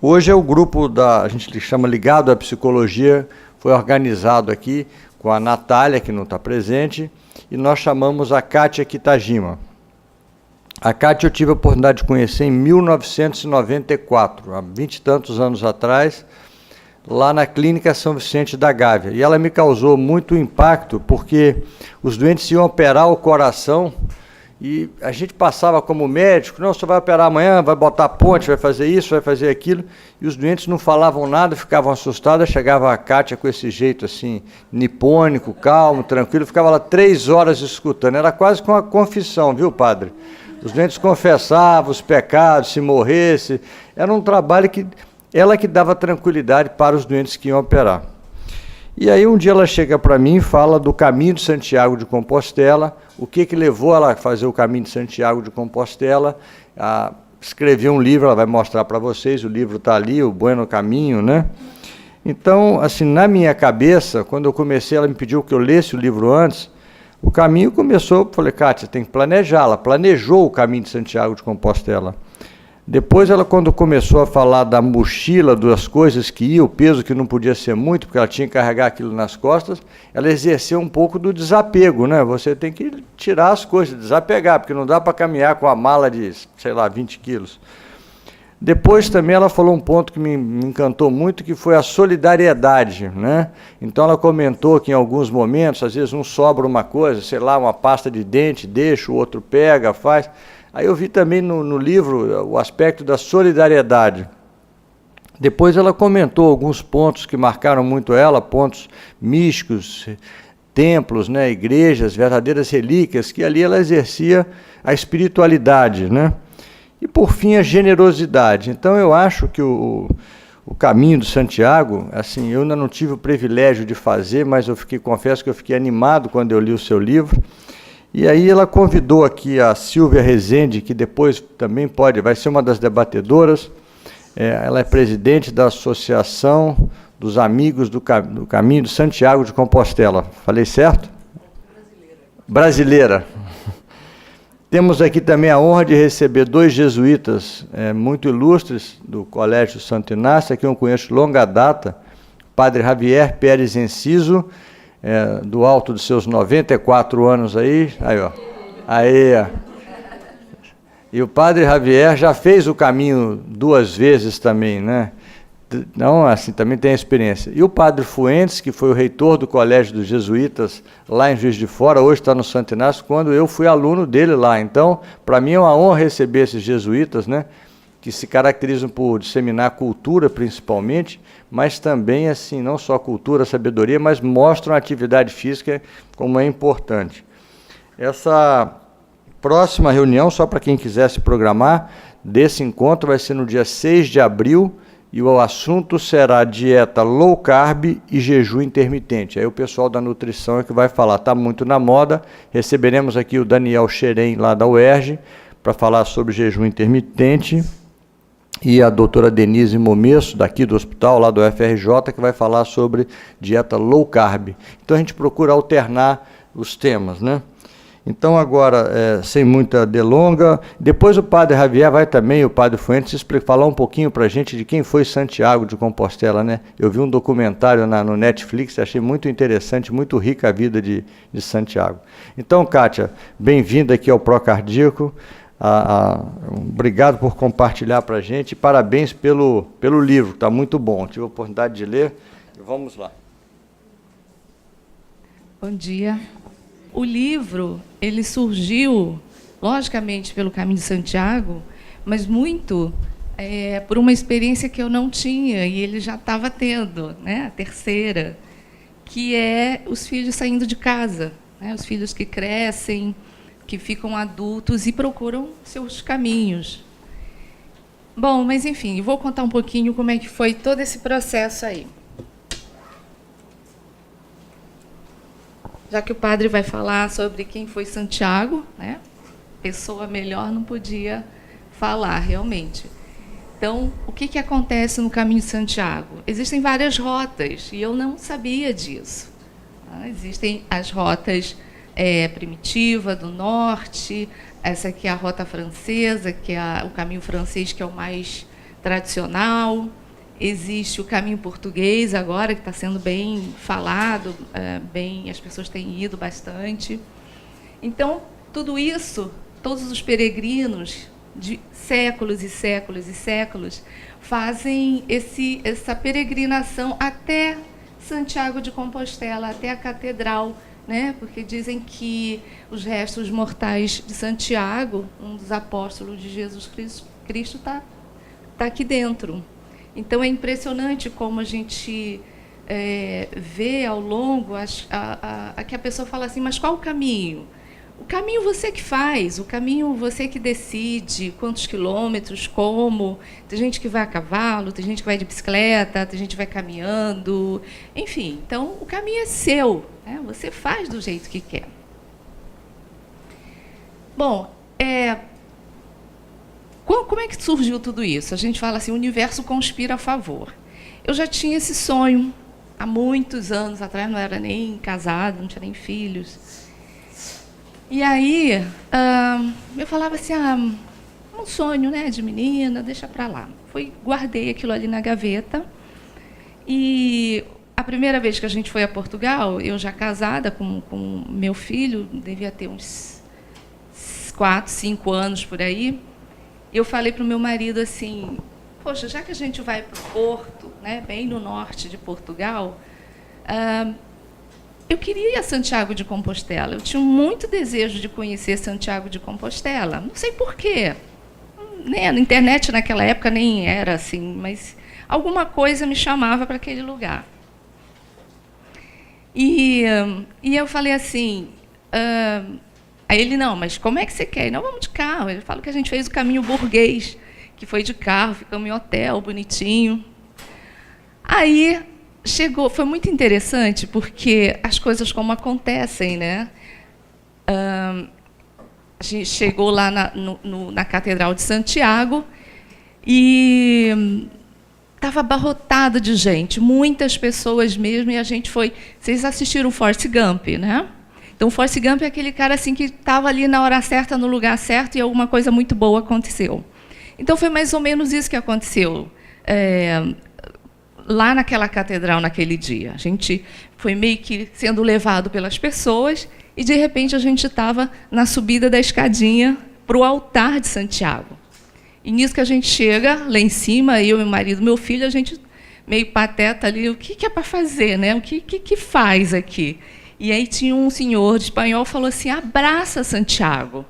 Hoje é o grupo a gente chama Ligado à Psicologia, foi organizado aqui com a Natália, que não está presente, e nós chamamos a Kátia Kitajima. A Kátia eu tive a oportunidade de conhecer em 1994, há 20 e tantos anos atrás, lá na Clínica São Vicente da Gávea. E ela me causou muito impacto, porque os doentes iam operar o coração e a gente passava como médico, não, você vai operar amanhã, vai botar ponte, vai fazer isso, vai fazer aquilo, e os doentes não falavam nada, ficavam assustados, chegava a Kátia com esse jeito assim, nipônico, calmo, tranquilo, ficava lá 3 horas escutando, era quase com uma confissão, viu, padre? Os doentes confessavam os pecados, se morresse, era um trabalho que ela que dava tranquilidade para os doentes que iam operar. E aí um dia ela chega para mim e fala do caminho de Santiago de Compostela, o que levou ela a fazer o caminho de Santiago de Compostela, a escrever um livro, ela vai mostrar para vocês, o livro está ali, o Bueno Caminho, né? Então, assim, na minha cabeça, quando eu comecei, ela me pediu que eu lesse o livro antes, o caminho começou, eu falei, Kátia, tem que planejar, ela planejou o caminho de Santiago de Compostela. Depois, ela, quando começou a falar da mochila, das coisas que ia, o peso que não podia ser muito, porque ela tinha que carregar aquilo nas costas, ela exerceu um pouco do desapego, né? Você tem que tirar as coisas, desapegar, porque não dá para caminhar com a mala de, sei lá, 20 quilos. Depois também ela falou um ponto que me encantou muito, que foi a solidariedade, né? Então ela comentou que em alguns momentos, às vezes um sobra uma coisa, sei lá, uma pasta de dente, deixa, o outro pega, faz. Aí eu vi também no livro o aspecto da solidariedade. Depois ela comentou alguns pontos que marcaram muito ela, pontos místicos, templos, né, igrejas, verdadeiras relíquias, que ali ela exercia a espiritualidade, né? E por fim a generosidade. Então eu acho que o caminho de Santiago, assim, eu ainda não tive o privilégio de fazer, mas confesso que eu fiquei animado quando eu li o seu livro. E aí ela convidou aqui a Silvia Rezende, que depois também vai ser uma das debatedoras. Ela é presidente da Associação dos Amigos do Caminho de Santiago de Compostela. Falei certo? Brasileira. Temos aqui também a honra de receber 2 jesuítas muito ilustres do Colégio Santo Inácio, aqui eu conheço de longa data, Padre Javier Pérez Enciso, do alto dos seus 94 anos aí ó. Aí, ó. E o Padre Javier já fez o caminho 2 vezes também, né? Então, assim, também tem a experiência. E o Padre Fuentes, que foi o reitor do Colégio dos Jesuítas, lá em Juiz de Fora, hoje está no Santo Inácio, quando eu fui aluno dele lá. Então, para mim é uma honra receber esses jesuítas, né? Que se caracterizam por disseminar cultura, principalmente, mas também, assim, não só cultura, sabedoria, mas mostram a atividade física como é importante. Essa próxima reunião, só para quem quiser se programar, desse encontro vai ser no dia 6 de abril, e o assunto será dieta low carb e jejum intermitente. Aí o pessoal da nutrição é que vai falar, está muito na moda. Receberemos aqui o Daniel Xerém, lá da UERJ, para falar sobre jejum intermitente, e a doutora Denise Momesso, daqui do hospital, lá do UFRJ, que vai falar sobre dieta low carb. Então a gente procura alternar os temas, né? Então agora, sem muita delonga, depois o Padre Javier vai também, o Padre Fuentes, falar um pouquinho para a gente de quem foi Santiago de Compostela, né? Eu vi um documentário no Netflix, achei muito interessante, muito rica a vida de Santiago. Então, Kátia, bem-vinda aqui ao Procardíaco, obrigado por compartilhar para a gente, e parabéns pelo livro, está muito bom, tive a oportunidade de ler, vamos lá. Bom dia. O livro, ele surgiu, logicamente, pelo Caminho de Santiago, mas muito por uma experiência que eu não tinha, e ele já estava tendo, né, a terceira, que é os filhos saindo de casa, né, os filhos que crescem, que ficam adultos e procuram seus caminhos. Bom, mas, enfim, vou contar um pouquinho como é que foi todo esse processo aí. Já que o padre vai falar sobre quem foi Santiago, né? Pessoa melhor não podia falar, realmente. Então, o que acontece no Caminho de Santiago? Existem várias rotas, e eu não sabia disso. Existem as rotas primitiva, do norte, essa aqui é a rota francesa, que é o caminho francês, que é o mais tradicional, existe o caminho português agora, que está sendo bem falado, as pessoas têm ido bastante. Então, tudo isso, todos os peregrinos de séculos e séculos e séculos fazem essa peregrinação até Santiago de Compostela, até a catedral, né? Porque dizem que os restos mortais de Santiago, um dos apóstolos de Jesus Cristo, está aqui dentro. Então, é impressionante como a gente vê ao longo que a pessoa fala assim, mas qual o caminho? O caminho você que faz, o caminho você que decide, quantos quilômetros, como. Tem gente que vai a cavalo, tem gente que vai de bicicleta, tem gente que vai caminhando. Enfim, então o caminho é seu, né? Você faz do jeito que quer. Bom, como é que surgiu tudo isso? A gente fala assim, o universo conspira a favor. Eu já tinha esse sonho há muitos anos atrás, não era nem casada, não tinha nem filhos. E aí, eu falava assim, um sonho, né, de menina, deixa para lá. Guardei aquilo ali na gaveta. E a primeira vez que a gente foi a Portugal, eu já casada com meu filho, devia ter uns 4, 5 anos por aí, eu falei para o meu marido assim, poxa, já que a gente vai para o Porto, né, bem no norte de Portugal, eu queria ir a Santiago de Compostela. Eu tinha muito desejo de conhecer Santiago de Compostela. Não sei por quê. Na internet, naquela época, nem era assim, mas alguma coisa me chamava para aquele lugar. E eu falei assim... aí ele, não, mas como é que você quer ir? Não, vamos de carro. Ele falou que a gente fez o caminho burguês, que foi de carro, ficamos em hotel, bonitinho. Aí... foi muito interessante, porque as coisas como acontecem, né? A gente chegou lá na Catedral de Santiago e estava abarrotado de gente, muitas pessoas mesmo, e a gente foi... Vocês assistiram o Forrest Gump, né? Então, o Forrest Gump é aquele cara assim, que estava ali na hora certa, no lugar certo, e alguma coisa muito boa aconteceu. Então, foi mais ou menos isso que aconteceu. Lá naquela catedral, naquele dia. A gente foi meio que sendo levado pelas pessoas e, de repente, a gente estava na subida da escadinha para o altar de Santiago. E nisso que a gente chega, lá em cima, eu, meu marido, meu filho, a gente meio pateta ali, o que é para fazer, né? O que faz aqui? E aí tinha um senhor de espanhol que falou assim, abraça Santiago,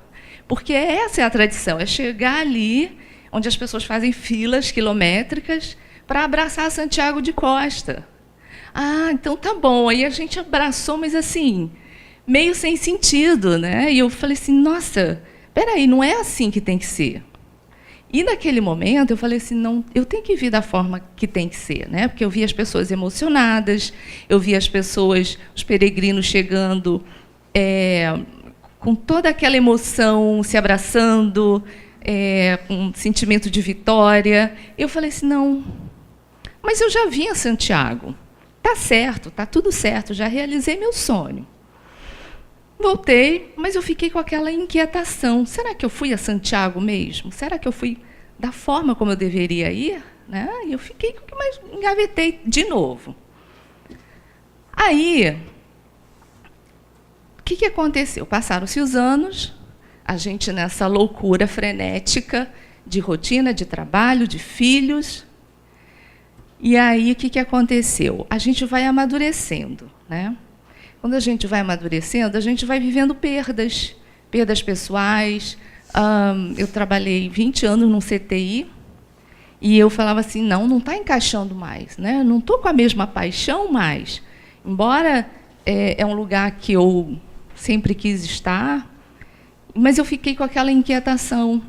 porque essa é a tradição, é chegar ali, onde as pessoas fazem filas quilométricas, para abraçar Santiago de Costa. Então tá bom. Aí a gente abraçou, mas assim, meio sem sentido, né? E eu falei assim, nossa, peraí, não é assim que tem que ser. E naquele momento eu falei assim, não, eu tenho que vir da forma que tem que ser, né? Porque eu vi as pessoas emocionadas, eu vi as pessoas, os peregrinos chegando com toda aquela emoção, se abraçando, com um sentimento de vitória. Eu falei assim, não... Mas eu já vim a Santiago. Está certo, está tudo certo, já realizei meu sonho. Voltei, mas eu fiquei com aquela inquietação. Será que eu fui a Santiago mesmo? Será que eu fui da forma como eu deveria ir? Né? E eu fiquei, mas engavetei de novo. Aí, o que aconteceu? Passaram-se os anos, a gente nessa loucura frenética de rotina, de trabalho, de filhos... E aí, o que aconteceu? A gente vai amadurecendo, né? Quando a gente vai amadurecendo, a gente vai vivendo perdas pessoais. Eu trabalhei 20 anos num CTI e eu falava assim, não está encaixando mais, né? Não estou com a mesma paixão mais. Embora é um lugar que eu sempre quis estar, mas eu fiquei com aquela inquietação.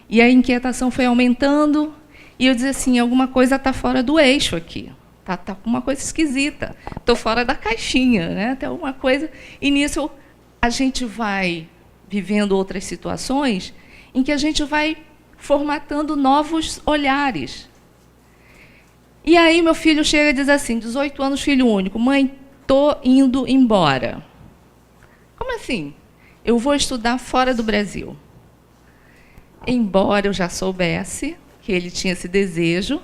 E a inquietação foi aumentando. E eu dizia assim, alguma coisa está fora do eixo aqui, tá uma coisa esquisita, estou fora da caixinha, né? Tem alguma coisa. E nisso a gente vai vivendo outras situações em que a gente vai formatando novos olhares. E aí meu filho chega e diz assim, 18 anos, filho único, mãe, estou indo embora. Como assim? Eu vou estudar fora do Brasil. Embora eu já soubesse, que ele tinha esse desejo,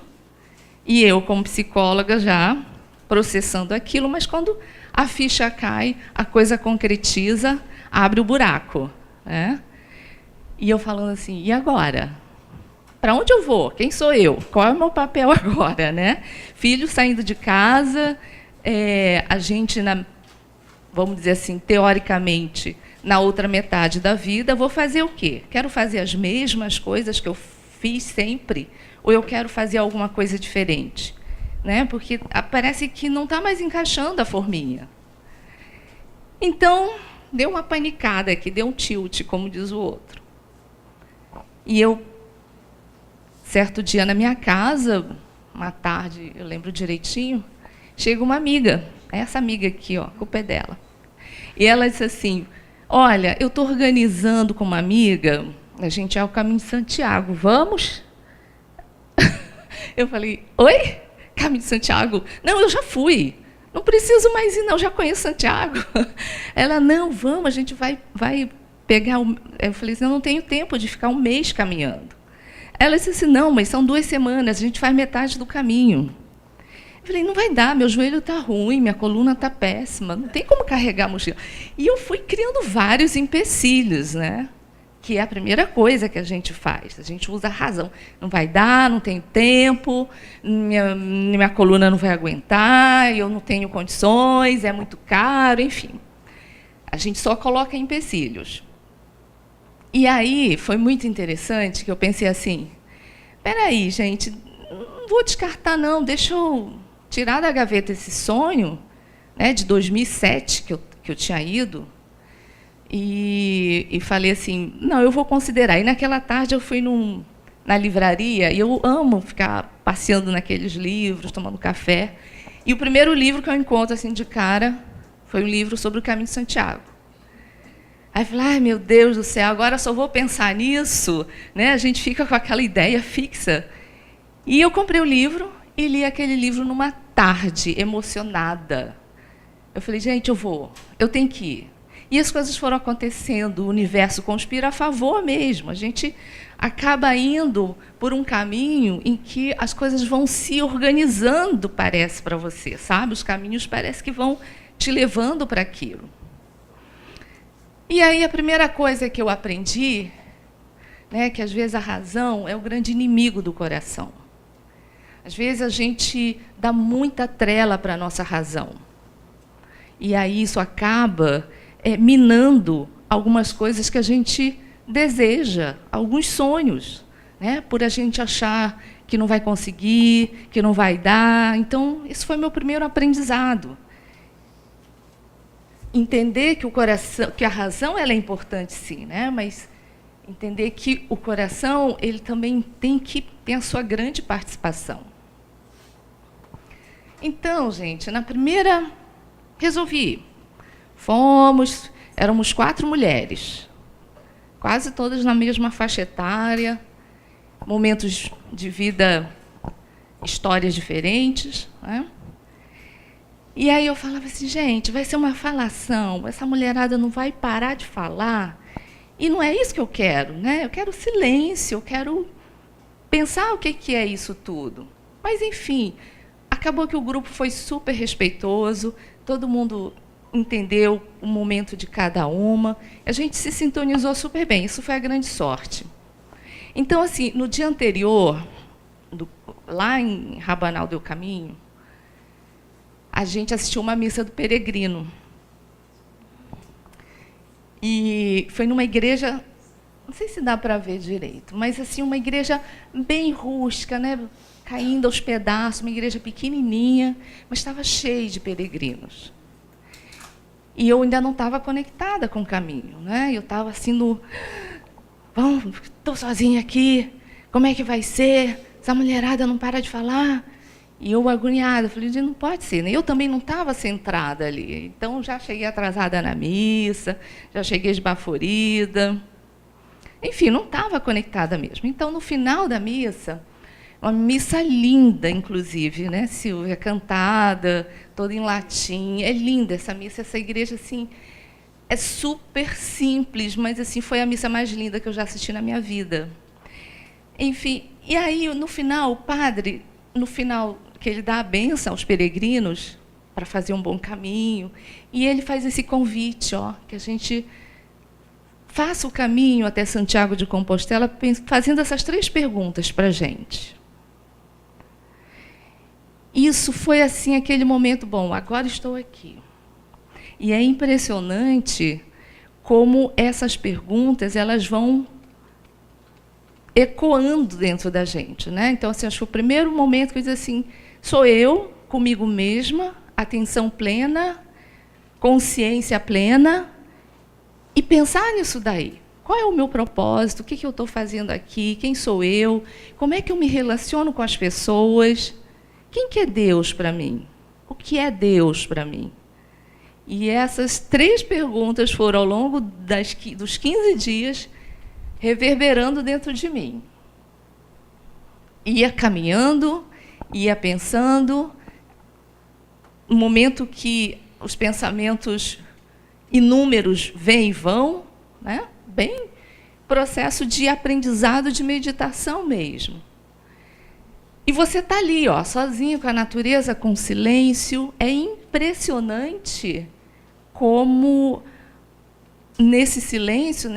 e eu, como psicóloga, já processando aquilo, mas quando a ficha cai, a coisa concretiza, abre o buraco, né? E eu falando assim, e agora? Para onde eu vou? Quem sou eu? Qual é o meu papel agora, né? Filho saindo de casa, a gente, vamos dizer assim, teoricamente, na outra metade da vida, vou fazer o quê? Quero fazer as mesmas coisas que eu fiz sempre? Ou eu quero fazer alguma coisa diferente? Né? Porque parece que não está mais encaixando a forminha. Então, deu uma panicada aqui, deu um tilt, como diz o outro. E eu, certo dia na minha casa, uma tarde, eu lembro direitinho, chega uma amiga, essa amiga aqui, ó, a culpa é dela. E ela disse assim, olha, eu estou organizando com uma amiga, a gente é o Caminho de Santiago, vamos? Eu falei, oi? Caminho de Santiago? Não, eu já fui. Não preciso mais ir, não, já conheço Santiago. Ela, não, vamos, a gente vai pegar... Eu falei assim, eu não tenho tempo de ficar um mês caminhando. Ela disse assim, não, mas são 2 semanas, a gente faz metade do caminho. Eu falei, não vai dar, meu joelho está ruim, minha coluna está péssima, não tem como carregar a mochila. E eu fui criando vários empecilhos, né? Que é a primeira coisa que a gente faz. A gente usa a razão. Não vai dar, não tenho tempo, minha coluna não vai aguentar, eu não tenho condições, é muito caro, enfim. A gente só coloca empecilhos. E aí foi muito interessante que eu pensei assim, espera aí, gente, não vou descartar, não, deixa eu tirar da gaveta esse sonho, né, de 2007, que eu tinha ido, e falei assim, não, eu vou considerar. E naquela tarde eu fui na livraria, e eu amo ficar passeando naqueles livros, tomando café. E o primeiro livro que eu encontro assim, de cara foi um livro sobre o Caminho de Santiago. Aí eu falei, ai, meu Deus do céu, agora só vou pensar nisso. Né? A gente fica com aquela ideia fixa. E eu comprei o livro e li aquele livro numa tarde, emocionada. Eu falei, gente, eu tenho que ir. E as coisas foram acontecendo, o universo conspira a favor mesmo. A gente acaba indo por um caminho em que as coisas vão se organizando, parece, para você, sabe? Os caminhos parece que vão te levando para aquilo. E aí a primeira coisa que eu aprendi, né, que às vezes a razão é o grande inimigo do coração. Às vezes a gente dá muita trela para a nossa razão. E aí isso acaba minando algumas coisas que a gente deseja, alguns sonhos, né? Por a gente achar que não vai conseguir, que não vai dar. Então, isso foi meu primeiro aprendizado. Entender que o coração, que a razão ela é importante, sim, né? Mas entender que o coração ele também tem a sua grande participação. Então, gente, na primeira resolvi. Éramos 4 mulheres, quase todas na mesma faixa etária, momentos de vida, histórias diferentes, né? E aí eu falava assim, gente, vai ser uma falação, essa mulherada não vai parar de falar, e não é isso que eu quero, né? Eu quero silêncio, eu quero pensar o que é isso tudo. Mas, enfim, acabou que o grupo foi super respeitoso, todo mundo entendeu o momento de cada uma, a gente se sintonizou super bem, isso foi a grande sorte. Então, assim, no dia anterior, lá em Rabanal do Caminho, a gente assistiu uma missa do Peregrino. E foi numa igreja, não sei se dá para ver direito, mas assim, uma igreja bem rústica, né? Caindo aos pedaços, uma igreja pequenininha, mas estava cheia de peregrinos. E eu ainda não estava conectada com o caminho, né? Eu estava assim estou sozinha aqui, como é que vai ser? Essa mulherada não para de falar. E eu agoniada, falei, não pode ser, né? Eu também não estava centrada ali. Então, já cheguei atrasada na missa, já cheguei esbaforida. Enfim, não estava conectada mesmo. Então, no final da missa, uma missa linda, inclusive, né, Silvia? Cantada, toda em latim. É linda essa missa, essa igreja, assim, é super simples, mas assim, foi a missa mais linda que eu já assisti na minha vida. Enfim, E aí, no final, o padre, no final, que ele dá a bênção aos peregrinos para fazer um bom caminho, e ele faz esse convite, ó, que a gente faça o caminho até Santiago de Compostela fazendo essas 3 perguntas para a gente. Isso foi assim, aquele momento, bom, agora estou aqui. E é impressionante como essas perguntas elas vão ecoando dentro da gente, né? Então, assim, acho que o primeiro momento que eu disse assim, sou eu, comigo mesma, atenção plena, consciência plena, e pensar nisso daí. Qual é o meu propósito? O que eu estou fazendo aqui? Quem sou eu? Como é que eu me relaciono com as pessoas? Quem que é Deus para mim? O que é Deus para mim? E essas 3 perguntas foram, ao longo dos 15 dias, reverberando dentro de mim. Ia caminhando, ia pensando, no momento que os pensamentos inúmeros vêm e vão, né? Bem processo de aprendizado, de meditação mesmo. E você está ali, ó, sozinho com a natureza, com silêncio. É impressionante como, nesse silêncio,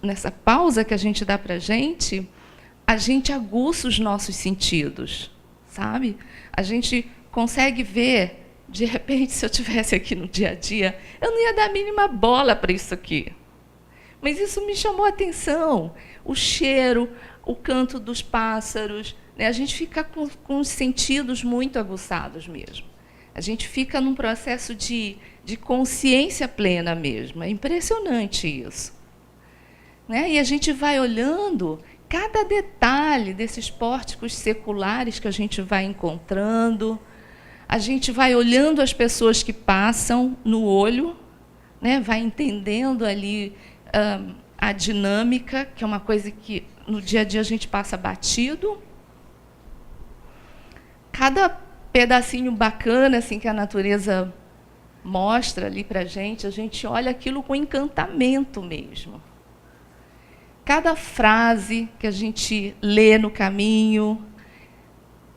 nessa pausa que a gente dá para a gente aguça os nossos sentidos, sabe? A gente consegue ver, de repente, se eu estivesse aqui no dia a dia, eu não ia dar a mínima bola para isso aqui. Mas isso me chamou a atenção. O cheiro, o canto dos pássaros, né? A gente fica com os sentidos muito aguçados mesmo. A gente fica num processo de consciência plena mesmo. É impressionante isso. Né? E a gente vai olhando cada detalhe desses pórticos seculares que a gente vai encontrando. A gente vai olhando as pessoas que passam no olho, né? Vai entendendo ali a dinâmica, que é uma coisa que no dia a dia a gente passa batido. Cada pedacinho bacana assim, que a natureza mostra ali para a gente olha aquilo com encantamento mesmo. Cada frase que a gente lê no caminho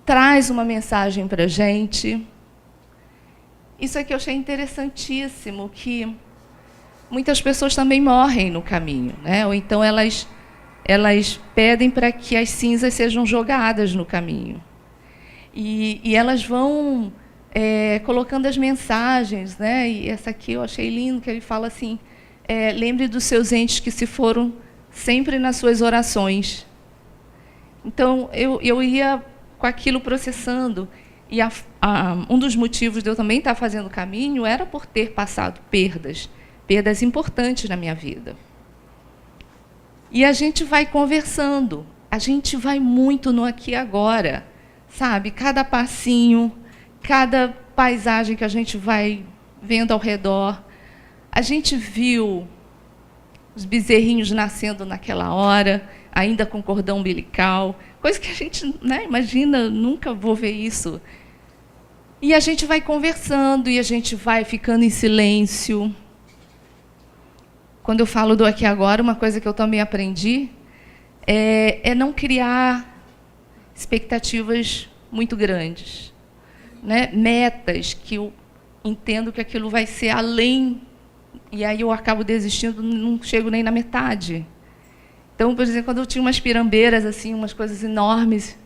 traz uma mensagem para a gente. Isso aqui eu achei interessantíssimo, que muitas pessoas também morrem no caminho, né? Ou então elas pedem para que as cinzas sejam jogadas no caminho. E elas vão colocando as mensagens, né? E essa aqui eu achei lindo, que ele fala assim, lembre dos seus entes que se foram sempre nas suas orações. Então, eu ia com aquilo processando. E um dos motivos de eu também estar fazendo o caminho era por ter passado perdas importantes na minha vida. E a gente vai conversando, a gente vai muito no aqui e agora, sabe? Cada passinho, cada paisagem que a gente vai vendo ao redor. A gente viu os bezerrinhos nascendo naquela hora, ainda com cordão umbilical, coisa que a gente, né, imagina, nunca vou ver isso. E a gente vai conversando, e a gente vai ficando em silêncio. Quando eu falo do aqui e agora, uma coisa que eu também aprendi é não criar expectativas muito grandes, né? Metas que eu entendo que aquilo vai ser além, e aí eu acabo desistindo, não chego nem na metade. Então, por exemplo, quando eu tinha umas pirambeiras, assim, umas coisas enormes,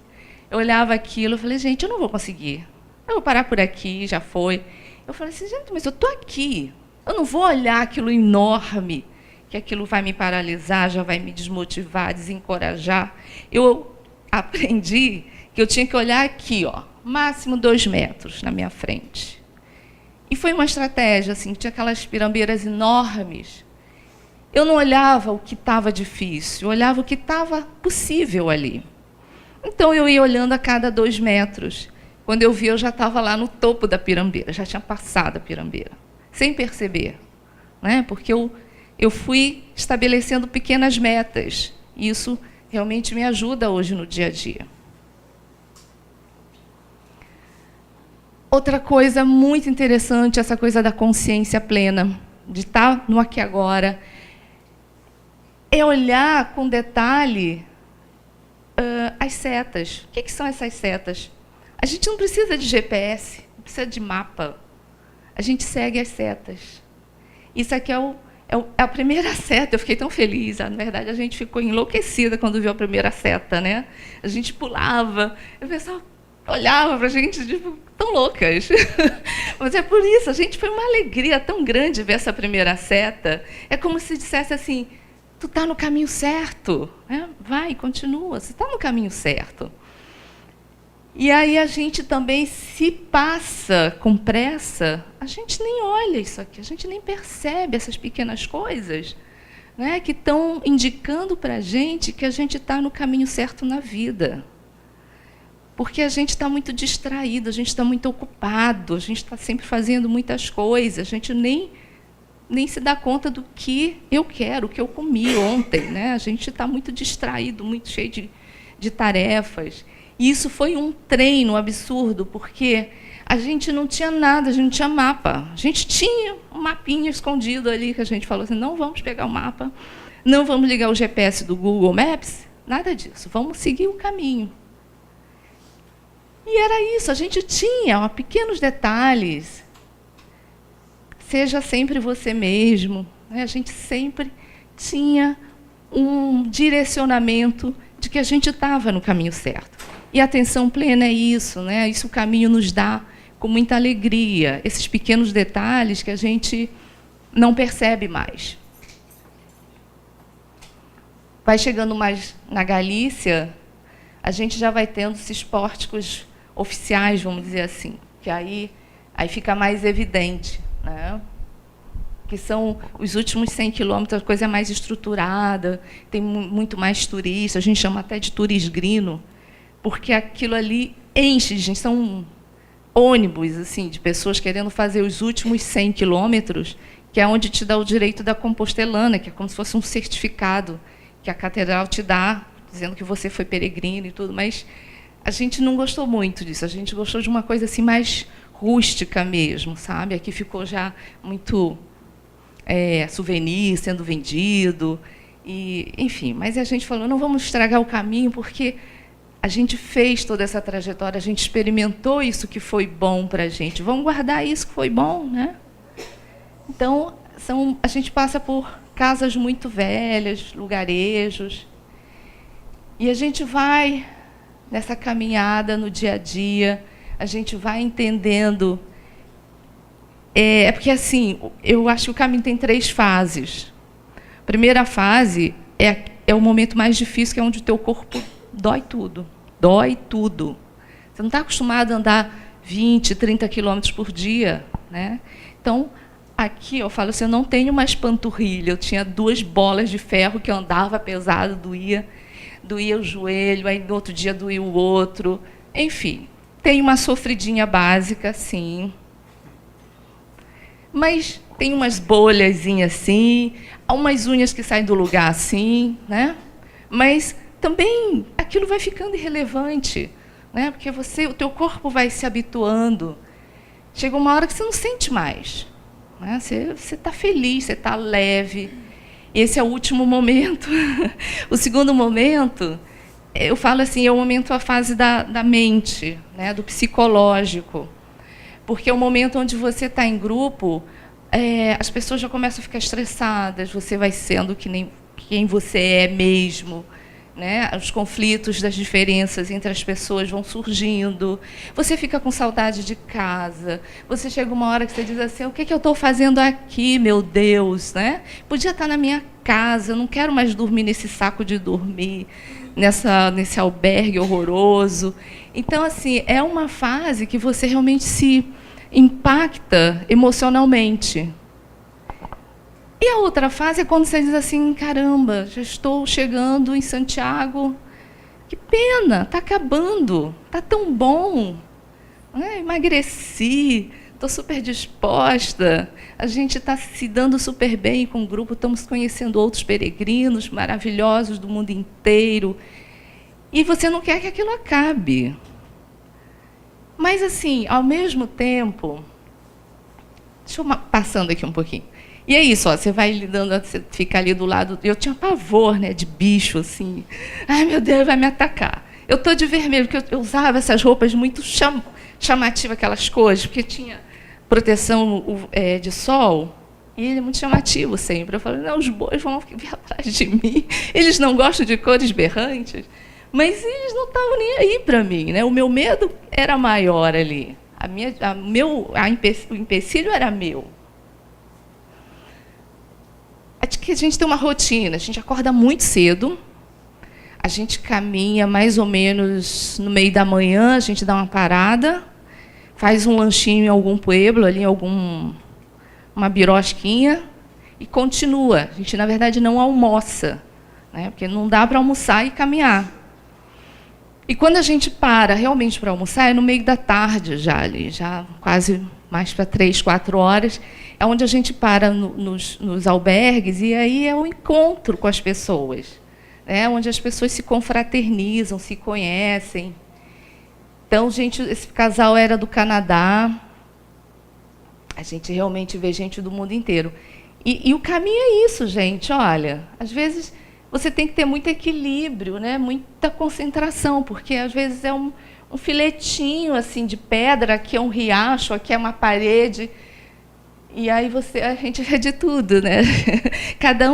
eu olhava aquilo e falei, gente, eu não vou conseguir. Eu vou parar por aqui, já foi. Eu falei assim, gente, mas eu estou aqui. Eu não vou olhar aquilo enorme, que aquilo vai me paralisar, já vai me desmotivar, desencorajar. Eu aprendi que eu tinha que olhar aqui, ó, máximo 2 metros na minha frente. E foi uma estratégia, assim, tinha aquelas pirambeiras enormes. Eu não olhava o que estava difícil, eu olhava o que estava possível ali. Então, eu ia olhando a cada 2 metros. Quando eu vi, eu já estava lá no topo da pirambeira, já tinha passado a pirambeira, sem perceber, né? Porque eu fui estabelecendo pequenas metas. E isso realmente me ajuda hoje no dia a dia. Outra coisa muito interessante, essa coisa da consciência plena, de estar no aqui e agora, é olhar com detalhe as setas. O que são essas setas? A gente não precisa de GPS, não precisa de mapa. A gente segue as setas. Isso aqui é a primeira seta. Eu fiquei tão feliz. Na verdade, a gente ficou enlouquecida quando viu a primeira seta, né? A gente pulava. O pessoal olhava para a gente, tipo, tão loucas. Mas é por isso, a gente foi uma alegria tão grande ver essa primeira seta. É como se dissesse assim, tu está no caminho certo, né? Vai, continua, você está no caminho certo. E aí a gente também, se passa com pressa, a gente nem olha isso aqui, a gente nem percebe essas pequenas coisas, né, que estão indicando para a gente que a gente está no caminho certo na vida. Porque a gente está muito distraído, a gente está muito ocupado, a gente está sempre fazendo muitas coisas, a gente nem se dá conta do que eu quero, o que eu comi ontem, né? A gente está muito distraído, muito cheio de tarefas. E isso foi um treino absurdo, porque a gente não tinha nada, a gente não tinha mapa. A gente tinha um mapinha escondido ali, que a gente falou assim, não vamos pegar o mapa, não vamos ligar o GPS do Google Maps, nada disso, vamos seguir o caminho. E era isso, a gente tinha pequenos detalhes. Seja sempre você mesmo, né? A gente sempre tinha um direcionamento de que a gente estava no caminho certo. E a atenção plena é isso, né? Isso o caminho nos dá com muita alegria, esses pequenos detalhes que a gente não percebe mais. Vai chegando mais na Galícia, a gente já vai tendo esses pórticos oficiais, vamos dizer assim, que aí fica mais evidente, né? Que são os últimos 100 quilômetros, a coisa é mais estruturada, tem muito mais turista, a gente chama até de turisgrino, porque aquilo ali enche de gente, são ônibus assim, de pessoas querendo fazer os últimos 100 quilômetros, que é onde te dá o direito da compostelana, que é como se fosse um certificado que a catedral te dá, dizendo que você foi peregrino e tudo, mas a gente não gostou muito disso, a gente gostou de uma coisa assim mais rústica mesmo, sabe? Aqui ficou já muito souvenir sendo vendido, e, enfim, mas a gente falou, não vamos estragar o caminho, porque a gente fez toda essa trajetória, a gente experimentou isso que foi bom para a gente, vamos guardar isso que foi bom, né? Então, a gente passa por casas muito velhas, lugarejos, e a gente vai nessa caminhada no dia a dia, a gente vai entendendo. Porque, assim, eu acho que o caminho tem 3 fases. A primeira fase é o momento mais difícil, que é onde o teu corpo dói tudo. Dói tudo. Você não está acostumado a andar 20, 30 quilômetros por dia, né? Então, aqui eu falo assim, eu não tenho mais panturrilha, eu tinha 2 bolas de ferro que eu andava pesado, doía o joelho, aí no outro dia doía o outro. Enfim, tem uma sofridinha básica, sim. Mas tem umas bolhazinhas assim, umas unhas que saem do lugar assim, né? Mas também aquilo vai ficando irrelevante, né? Porque o teu corpo vai se habituando. Chega uma hora que você não sente mais, né? Você está feliz, você está leve. Esse é o último momento. O segundo momento, eu falo assim, é o momento, a fase da mente, né? Do psicológico. Porque é o momento onde você está em grupo, as pessoas já começam a ficar estressadas, você vai sendo quem você é mesmo, né? Os conflitos das diferenças entre as pessoas vão surgindo, você fica com saudade de casa, você chega uma hora que você diz assim, o que eu estou fazendo aqui, meu Deus, né? Podia estar na minha casa, eu não quero mais dormir nesse saco de dormir, nesse albergue horroroso. Então, assim, é uma fase que você realmente se impacta emocionalmente. E a outra fase é quando você diz assim, caramba, já estou chegando em Santiago, que pena, está acabando, está tão bom, né? Emagreci, estou super disposta, a gente está se dando super bem com o grupo, estamos conhecendo outros peregrinos maravilhosos do mundo inteiro, e você não quer que aquilo acabe. Mas, assim, ao mesmo tempo, deixa eu passando aqui um pouquinho. E é isso, ó, você vai lidando, você fica ali do lado. Eu tinha pavor, né, de bicho, assim. Ai, meu Deus, vai me atacar. Eu estou de vermelho, porque eu usava essas roupas muito chamativas, aquelas cores, porque tinha proteção de sol, e ele é muito chamativo sempre. Eu falei, não, os bois vão vir atrás de mim, eles não gostam de cores berrantes, mas eles não estavam nem aí para mim, né? O meu medo era maior ali, o empecilho era meu. Acho que a gente tem uma rotina, a gente acorda muito cedo, a gente caminha mais ou menos no meio da manhã, a gente dá uma parada, faz um lanchinho em algum pueblo, ali, uma birosquinha, e continua. A gente, na verdade, não almoça, né? Porque não dá para almoçar e caminhar. E quando a gente para realmente para almoçar, é no meio da tarde já quase mais para 3, 4 horas, é onde a gente para nos albergues, e aí é o encontro com as pessoas, né? Onde as pessoas se confraternizam, se conhecem. Então, esse casal era do Canadá. A gente realmente vê gente do mundo inteiro. E o caminho é isso, gente. Olha, às vezes você tem que ter muito equilíbrio, né? Muita concentração, porque às vezes é um filetinho assim de pedra, aqui é um riacho, aqui é uma parede. E aí a gente vê de tudo, né? Cada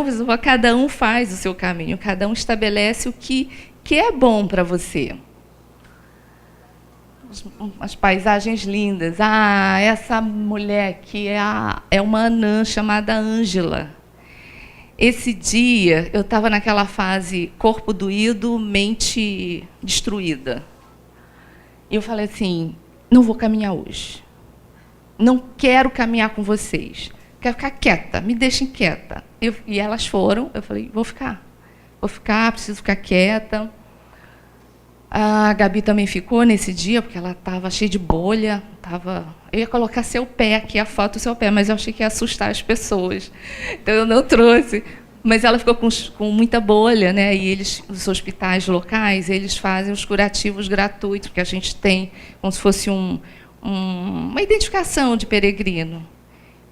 um faz o seu caminho, cada um estabelece o que é bom para você. As paisagens lindas. Essa mulher aqui é uma anã chamada Ângela. Esse dia, eu estava naquela fase corpo doído, mente destruída. E eu falei assim, não vou caminhar hoje. Não quero caminhar com vocês. Quero ficar quieta, me deixem quieta. E elas foram, eu falei, vou ficar, preciso ficar quieta. A Gabi também ficou nesse dia, porque ela estava cheia de bolha. Eu ia colocar seu pé aqui, a foto do seu pé, mas eu achei que ia assustar as pessoas. Então, eu não trouxe. Mas ela ficou com muita bolha, né? E os hospitais locais, eles fazem os curativos gratuitos, que a gente tem como se fosse uma identificação de peregrino.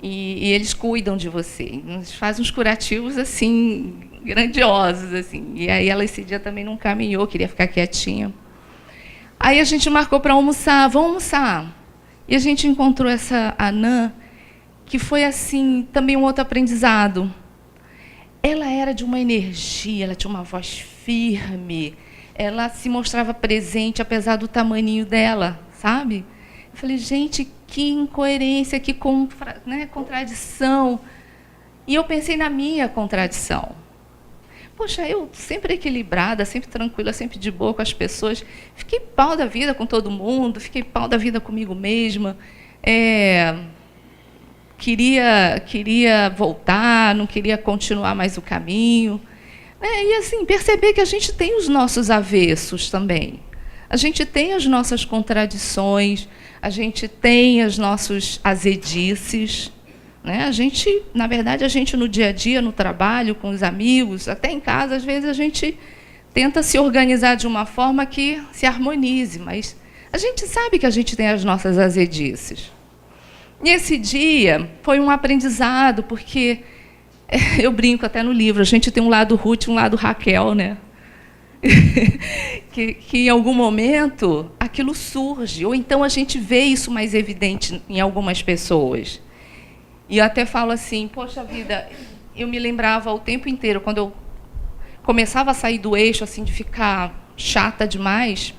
E eles cuidam de você. Eles fazem uns curativos assim grandiosos, assim. E aí ela esse dia também não caminhou, queria ficar quietinha. Aí a gente marcou para almoçar, vamos almoçar. E a gente encontrou essa anã, que foi assim também um outro aprendizado. Ela era de uma energia, ela tinha uma voz firme, ela se mostrava presente apesar do tamaninho dela, sabe? Eu falei, gente, que incoerência, que contradição. E eu pensei na minha contradição. Poxa, eu sempre equilibrada, sempre tranquila, sempre de boa com as pessoas. Fiquei pau da vida com todo mundo, fiquei pau da vida comigo mesma. Queria voltar, não queria continuar mais o caminho. E assim, perceber que a gente tem os nossos avessos também. A gente tem as nossas contradições, a gente tem os nossos azedices. Né? Na verdade, a gente no dia a dia, no trabalho, com os amigos, até em casa, às vezes a gente tenta se organizar de uma forma que se harmonize, mas a gente sabe que a gente tem as nossas azedices. E esse dia foi um aprendizado, porque eu brinco até no livro, a gente tem um lado Ruth e um lado Raquel, né? que em algum momento aquilo surge, ou então a gente vê isso mais evidente em algumas pessoas. E eu até falo assim, poxa vida, eu me lembrava o tempo inteiro, quando eu começava a sair do eixo, assim, de ficar chata demais,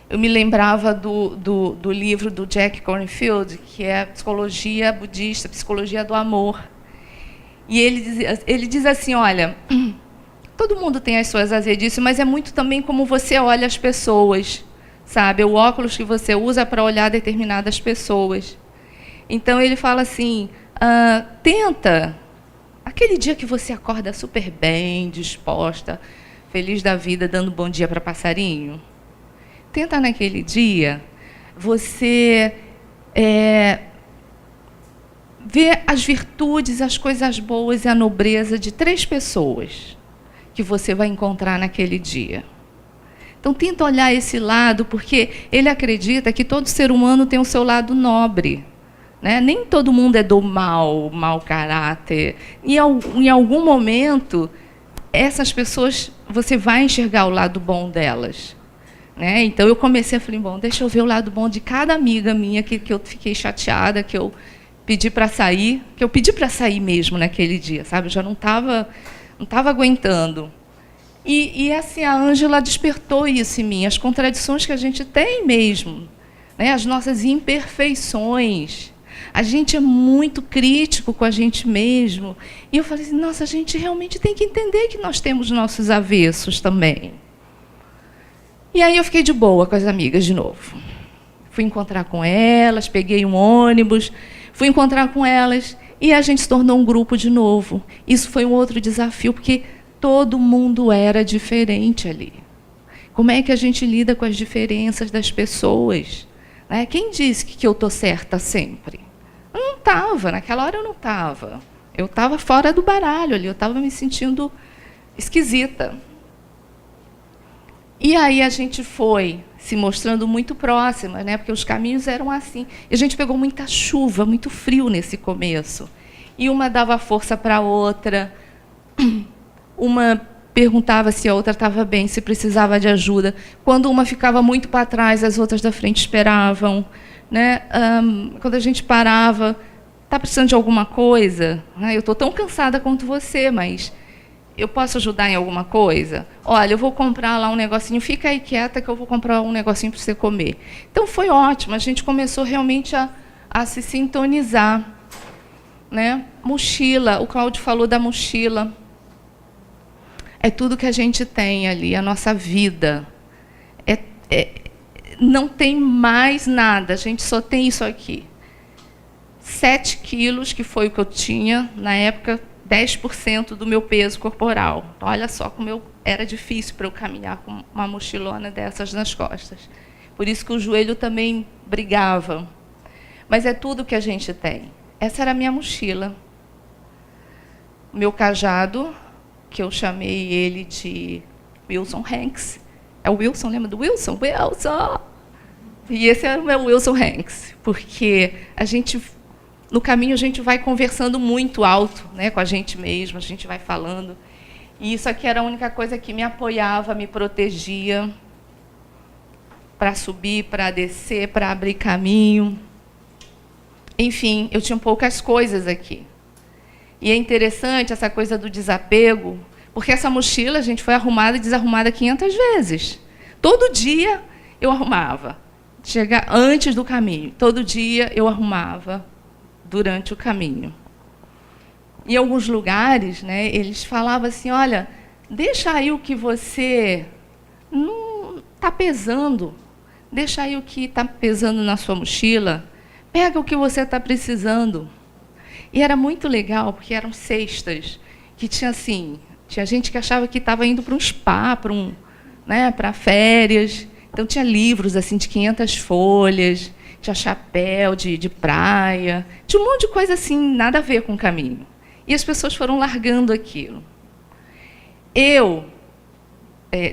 eu me lembrava do livro do Jack Kornfield, que é Psicologia Budista, Psicologia do Amor. E ele diz assim, olha, todo mundo tem as suas azedices, mas é muito também como você olha as pessoas, sabe? O óculos que você usa para olhar determinadas pessoas. Então, ele fala assim, tenta, aquele dia que você acorda super bem, disposta, feliz da vida, dando bom dia para passarinho, tenta naquele dia você ver as virtudes, as coisas boas e a nobreza de 3 pessoas que você vai encontrar naquele dia. Então, tenta olhar esse lado, porque ele acredita que todo ser humano tem o seu lado nobre. Né? Nem todo mundo é do mau caráter. E em algum momento, essas pessoas, você vai enxergar o lado bom delas. Né? Então, eu comecei a falar, bom, deixa eu ver o lado bom de cada amiga minha que eu fiquei chateada, que eu pedi para sair, mesmo naquele dia, sabe? Eu já não estava aguentando. E assim, a Ângela despertou isso em mim, as contradições que a gente tem mesmo, né? As nossas imperfeições. A gente é muito crítico com a gente mesmo. E eu falei assim, nossa, a gente realmente tem que entender que nós temos nossos avessos também. E aí eu fiquei de boa com as amigas de novo. Fui encontrar com elas, peguei um ônibus, fui encontrar com elas e a gente se tornou um grupo de novo. Isso foi um outro desafio, porque todo mundo era diferente ali. Como é que a gente lida com as diferenças das pessoas? Né? Quem disse que eu estou certa sempre? Eu não estava, naquela hora eu não estava. Eu estava fora do baralho ali, eu estava me sentindo esquisita. E aí a gente foi se mostrando muito próxima, né? Porque os caminhos eram assim. E a gente pegou muita chuva, muito frio nesse começo. E uma dava força para a outra, uma perguntava se a outra estava bem, se precisava de ajuda. Quando uma ficava muito para trás, as outras da frente esperavam. Né? Quando a gente parava, está precisando de alguma coisa? Eu estou tão cansada quanto você, mas eu posso ajudar em alguma coisa? Olha, eu vou comprar lá um negocinho, fica aí quieta que eu vou comprar um negocinho para você comer. Então, foi ótimo, a gente começou realmente a se sintonizar. Né? Mochila, o Cláudio falou da mochila. É tudo que a gente tem ali, a nossa vida. Não tem mais nada, a gente só tem isso aqui. 7 quilos, que foi o que eu tinha, na época, 10% do meu peso corporal. Então, olha só como era difícil para eu caminhar com uma mochilona dessas nas costas. Por isso que o joelho também brigava. Mas é tudo que a gente tem. Essa era a minha mochila. O meu cajado, que eu chamei ele de Wilson Hanks. É o Wilson, lembra do Wilson? Wilson! E esse era o meu Wilson Hanks, porque no caminho a gente vai conversando muito alto, né, com a gente mesmo, a gente vai falando. E isso aqui era a única coisa que me apoiava, me protegia para subir, para descer, para abrir caminho. Enfim, eu tinha poucas coisas aqui. E é interessante essa coisa do desapego, porque essa mochila a gente foi arrumada e desarrumada 500 vezes. Todo dia eu arrumava. Chegar antes do caminho. Todo dia eu arrumava durante o caminho. Em alguns lugares, né, eles falavam assim, olha, deixa aí o que você não está pesando. Deixa aí o que está pesando na sua mochila. Pega o que você está precisando. E era muito legal, porque eram cestas que tinha assim, tinha gente que achava que estava indo para um spa, para férias. Então, tinha livros assim, de 500 folhas, tinha chapéu de praia, tinha um monte de coisa assim, nada a ver com o caminho. E as pessoas foram largando aquilo. Eu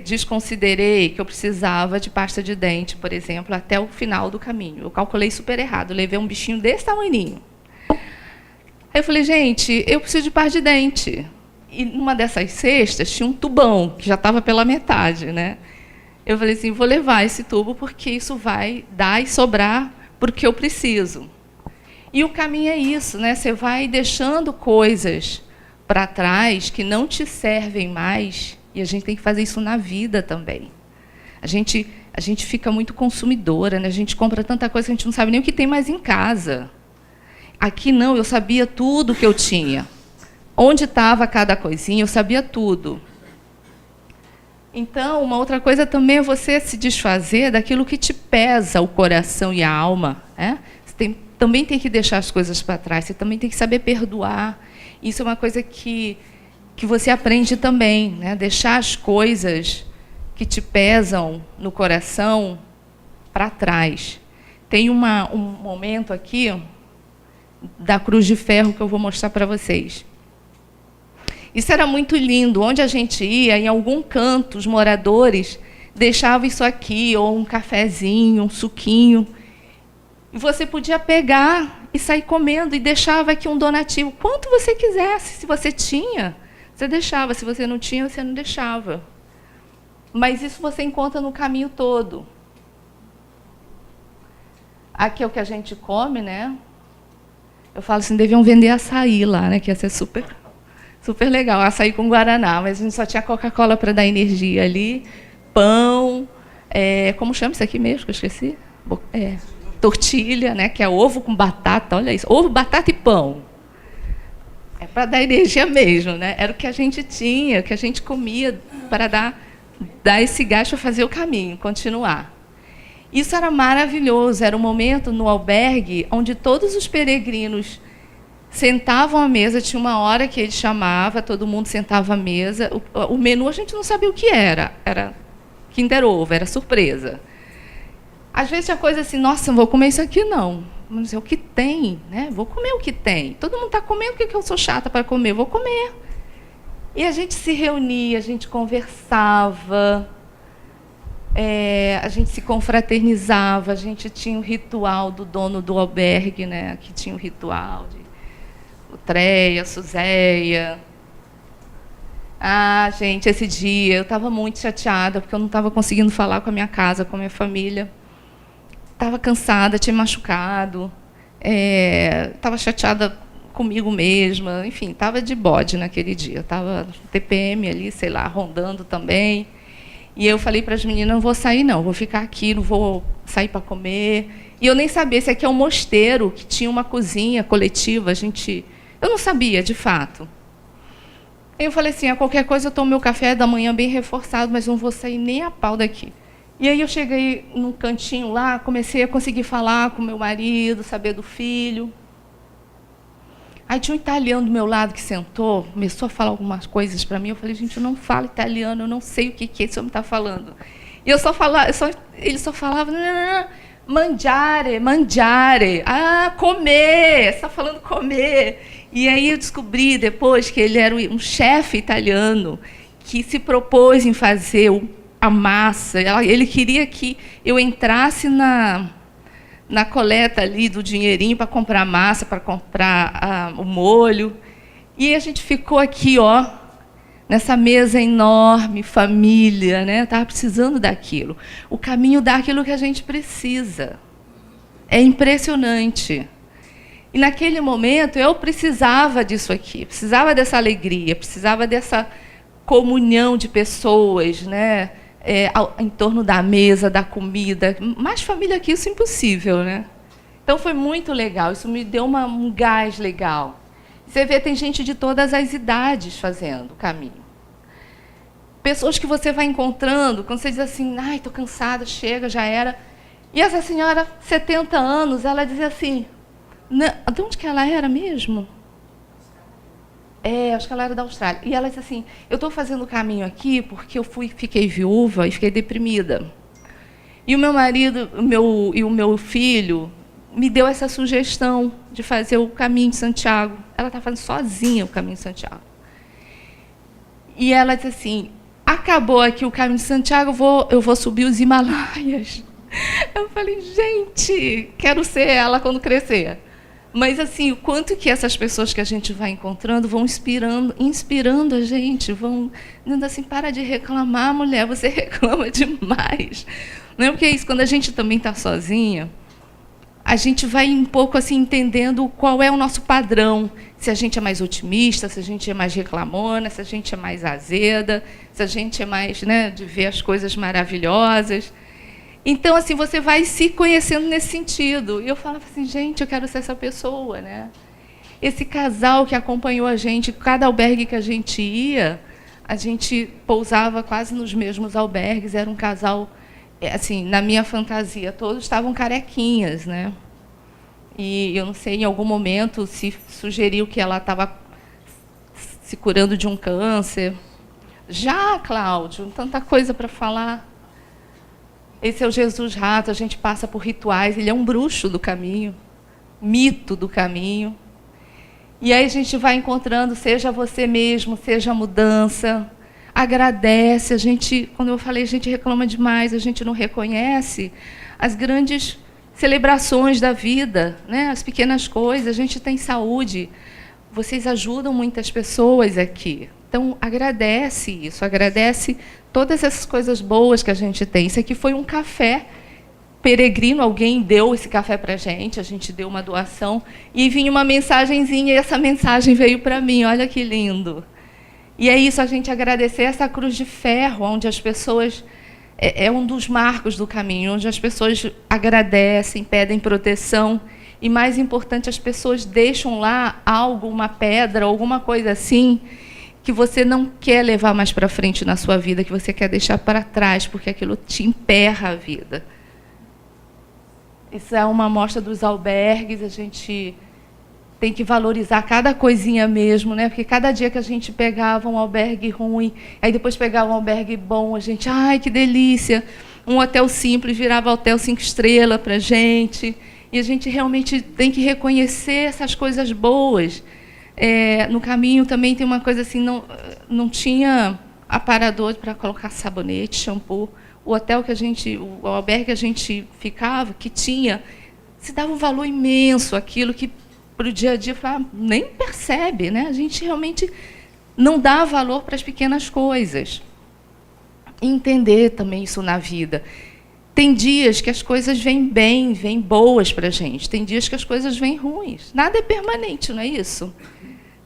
desconsiderei que eu precisava de pasta de dente, por exemplo, até o final do caminho. Eu calculei super errado, eu levei um bichinho desse tamaninho. Aí eu falei, gente, eu preciso de pasta de dente. E numa dessas cestas tinha um tubão, que já estava pela metade, né? Eu falei assim, vou levar esse tubo porque isso vai dar e sobrar porque eu preciso. E o caminho é isso, né? Você vai deixando coisas para trás que não te servem mais, e a gente tem que fazer isso na vida também. A gente fica muito consumidora, né? A gente compra tanta coisa que a gente não sabe nem o que tem mais em casa. Aqui não, eu sabia tudo que eu tinha. Onde estava cada coisinha, eu sabia tudo. Então, uma outra coisa também é você se desfazer daquilo que te pesa o coração e a alma. Né? Você também tem que deixar as coisas para trás, você também tem que saber perdoar. Isso é uma coisa que você aprende também, né? Deixar as coisas que te pesam no coração para trás. Tem um momento aqui da Cruz de Ferro que eu vou mostrar para vocês. Isso era muito lindo. Onde a gente ia, em algum canto, os moradores deixavam isso aqui, ou um cafezinho, um suquinho. E você podia pegar e sair comendo, e deixava aqui um donativo. Quanto você quisesse, se você tinha. Você deixava, se você não tinha, você não deixava. Mas isso você encontra no caminho todo. Aqui é o que a gente come, né? Eu falo assim, deviam vender açaí lá, né? Que ia ser super, super legal, açaí com guaraná, mas a gente só tinha Coca-Cola para dar energia ali, pão, como chama isso aqui mesmo, que eu esqueci? Tortilha, né? Que é ovo com batata, olha isso, ovo, batata e pão. É para dar energia mesmo, né? Era o que a gente tinha, o que a gente comia para dar esse gás para fazer o caminho, continuar. Isso era maravilhoso, era um momento no albergue onde todos os peregrinos sentavam à mesa, tinha uma hora que ele chamava, todo mundo sentava à mesa. O menu a gente não sabia o que era Kinder Ovo, era surpresa. Às vezes tinha coisa assim, nossa, não vou comer isso aqui não. Vamos dizer, o que tem, né? Vou comer o que tem. Todo mundo está comendo, o que eu sou chata para comer? Vou comer. E a gente se reunia, a gente conversava, a gente se confraternizava, a gente tinha o ritual do dono do albergue, né? Que tinha o ritual de Utreia, Suzeia. Ah, gente, esse dia eu estava muito chateada, porque eu não estava conseguindo falar com a minha casa, com a minha família. Estava cansada, tinha machucado, estava chateada comigo mesma, enfim, estava de bode naquele dia. Estava TPM ali, sei lá, rondando também. E eu falei para as meninas, não vou sair não, vou ficar aqui, não vou sair para comer. E eu nem sabia, esse aqui é um mosteiro, que tinha uma cozinha coletiva, eu não sabia, de fato. Eu falei assim, a qualquer coisa eu tomo meu café da manhã bem reforçado, mas não vou sair nem a pau daqui. E aí eu cheguei num cantinho lá, comecei a conseguir falar com meu marido, saber do filho. Aí tinha um italiano do meu lado que sentou, começou a falar algumas coisas para mim. Eu falei, gente, eu não falo italiano, eu não sei o que esse homem está falando. E ele só falava, mangiare, mangiare, comer, você está falando comer. E aí eu descobri depois que ele era um chefe italiano que se propôs em fazer a massa. Ele queria que eu entrasse na coleta ali do dinheirinho para comprar massa, para comprar o molho. E a gente ficou aqui, ó, nessa mesa enorme, família, né? Estava precisando daquilo. O caminho dá aquilo que a gente precisa. É impressionante. E naquele momento eu precisava disso aqui, precisava dessa alegria, precisava dessa comunhão de pessoas, né? Em torno da mesa, da comida. Mais família que isso, impossível, né? Então, foi muito legal. Isso me deu um gás legal. Você vê, tem gente de todas as idades fazendo o caminho. Pessoas que você vai encontrando, quando você diz assim, ai, estou cansada, chega, já era. E essa senhora, 70 anos, ela dizia assim, de onde que ela era mesmo? Acho que ela era da Austrália. E ela disse assim, eu estou fazendo o caminho aqui porque eu fiquei viúva e fiquei deprimida. E o meu marido e o meu filho me deu essa sugestão de fazer o caminho de Santiago. Ela está fazendo sozinha o caminho de Santiago. E ela disse assim, acabou aqui o caminho de Santiago, eu vou subir os Himalaias. Eu falei, gente, quero ser ela quando crescer. Mas, assim, o quanto que essas pessoas que a gente vai encontrando vão inspirando a gente, vão dizendo assim, para de reclamar, mulher, você reclama demais. Não é porque é isso, quando a gente também está sozinha, a gente vai um pouco assim entendendo qual é o nosso padrão, se a gente é mais otimista, se a gente é mais reclamona, se a gente é mais azeda, se a gente é mais, né, de ver as coisas maravilhosas. Então, assim, você vai se conhecendo nesse sentido. E eu falava assim, gente, eu quero ser essa pessoa, né? Esse casal que acompanhou a gente, cada albergue que a gente pousava quase nos mesmos albergues, era um casal, assim, na minha fantasia, todos estavam carequinhas, né? E eu não sei, em algum momento, se sugeriu que ela estava se curando de um câncer. Já, Cláudio, tanta coisa para falar. Esse é o Jesus Rato, a gente passa por rituais, ele é um bruxo do caminho, mito do caminho. E aí a gente vai encontrando, seja você mesmo, seja a mudança, agradece. A gente, quando eu falei, a gente reclama demais, a gente não reconhece as grandes celebrações da vida, né? As pequenas coisas, a gente tem saúde. Vocês ajudam muitas pessoas aqui. Então, agradece isso, agradece todas essas coisas boas que a gente tem. Isso aqui foi um café peregrino, alguém deu esse café para a gente deu uma doação, e vinha uma mensagenzinha, e essa mensagem veio para mim, olha que lindo. E é isso, a gente agradecer essa cruz de ferro, onde as pessoas... É um dos marcos do caminho, onde as pessoas agradecem, pedem proteção, e, mais importante, as pessoas deixam lá algo, uma pedra, alguma coisa assim, que você não quer levar mais para frente na sua vida, que você quer deixar para trás, porque aquilo te emperra a vida. Isso é uma amostra dos albergues, a gente tem que valorizar cada coisinha mesmo, né? Porque cada dia que a gente pegava um albergue ruim, aí depois pegava um albergue bom, a gente, ai, que delícia! Um hotel simples virava hotel 5 estrelas para a gente. E a gente realmente tem que reconhecer essas coisas boas. No caminho também tem uma coisa assim, não tinha aparador para colocar sabonete, shampoo. O hotel que o albergue que a gente ficava, que tinha, se dava um valor imenso àquilo que para o dia a dia nem percebe, né? A gente realmente não dá valor para as pequenas coisas. E entender também isso na vida. Tem dias que as coisas vêm bem, vêm boas para a gente. Tem dias que as coisas vêm ruins. Nada é permanente, não é isso?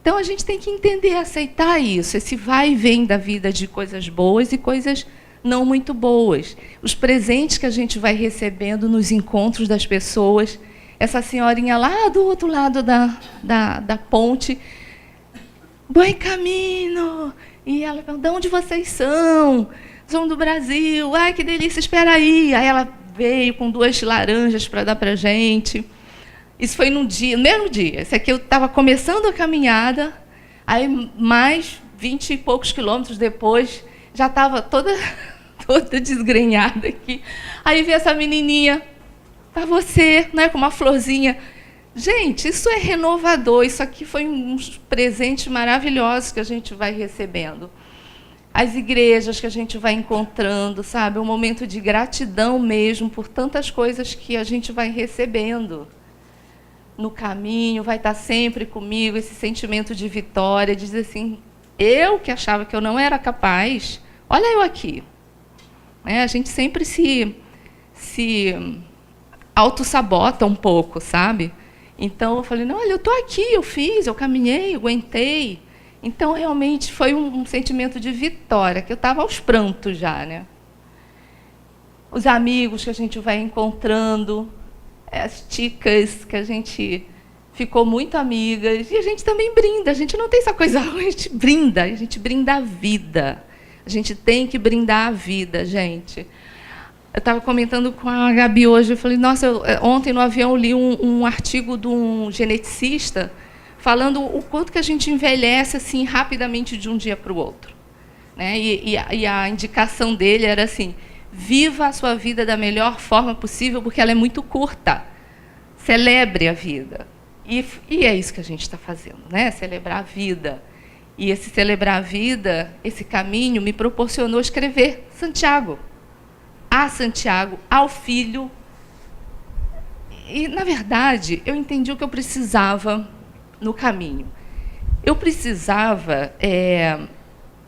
Então, a gente tem que entender, aceitar isso, esse vai e vem da vida de coisas boas e coisas não muito boas. Os presentes que a gente vai recebendo nos encontros das pessoas. Essa senhorinha lá do outro lado da ponte, bom caminho. E ela pergunta, de onde vocês são? São do Brasil. Ai, que delícia, espera aí. Aí ela veio com 2 laranjas para dar para a gente. Isso foi no mesmo dia. Esse aqui eu estava começando a caminhada, aí mais 20 e poucos quilômetros depois, já estava toda desgrenhada aqui. Aí veio essa menininha, para você, né, com uma florzinha. Gente, isso é renovador. Isso aqui foi uns presentes maravilhosos que a gente vai recebendo. As igrejas que a gente vai encontrando, sabe? Um momento de gratidão mesmo por tantas coisas que a gente vai recebendo no caminho, vai estar sempre comigo esse sentimento de vitória, de dizer assim, eu que achava que eu não era capaz, olha eu aqui. A gente sempre se autossabota um pouco, sabe? Então, eu falei, não, olha, eu estou aqui, eu fiz, eu caminhei, eu aguentei. Então, realmente, foi um sentimento de vitória, que eu estava aos prantos já, né? Os amigos que a gente vai encontrando, as ticas que a gente ficou muito amigas, e a gente também brinda, a gente não tem essa coisa ruim, a gente brinda a vida. A gente tem que brindar a vida, gente. Eu estava comentando com a Gabi hoje, eu falei, nossa, ontem no avião eu li um artigo de um geneticista falando o quanto que a gente envelhece assim rapidamente de um dia para o outro. Né? E a indicação dele era assim, viva a sua vida da melhor forma possível, porque ela é muito curta. Celebre a vida. E é isso que a gente está fazendo, né? Celebrar a vida. E esse celebrar a vida, esse caminho, me proporcionou escrever Santiago. A Santiago, ao filho. E, na verdade, eu entendi o que eu precisava no caminho. Eu precisava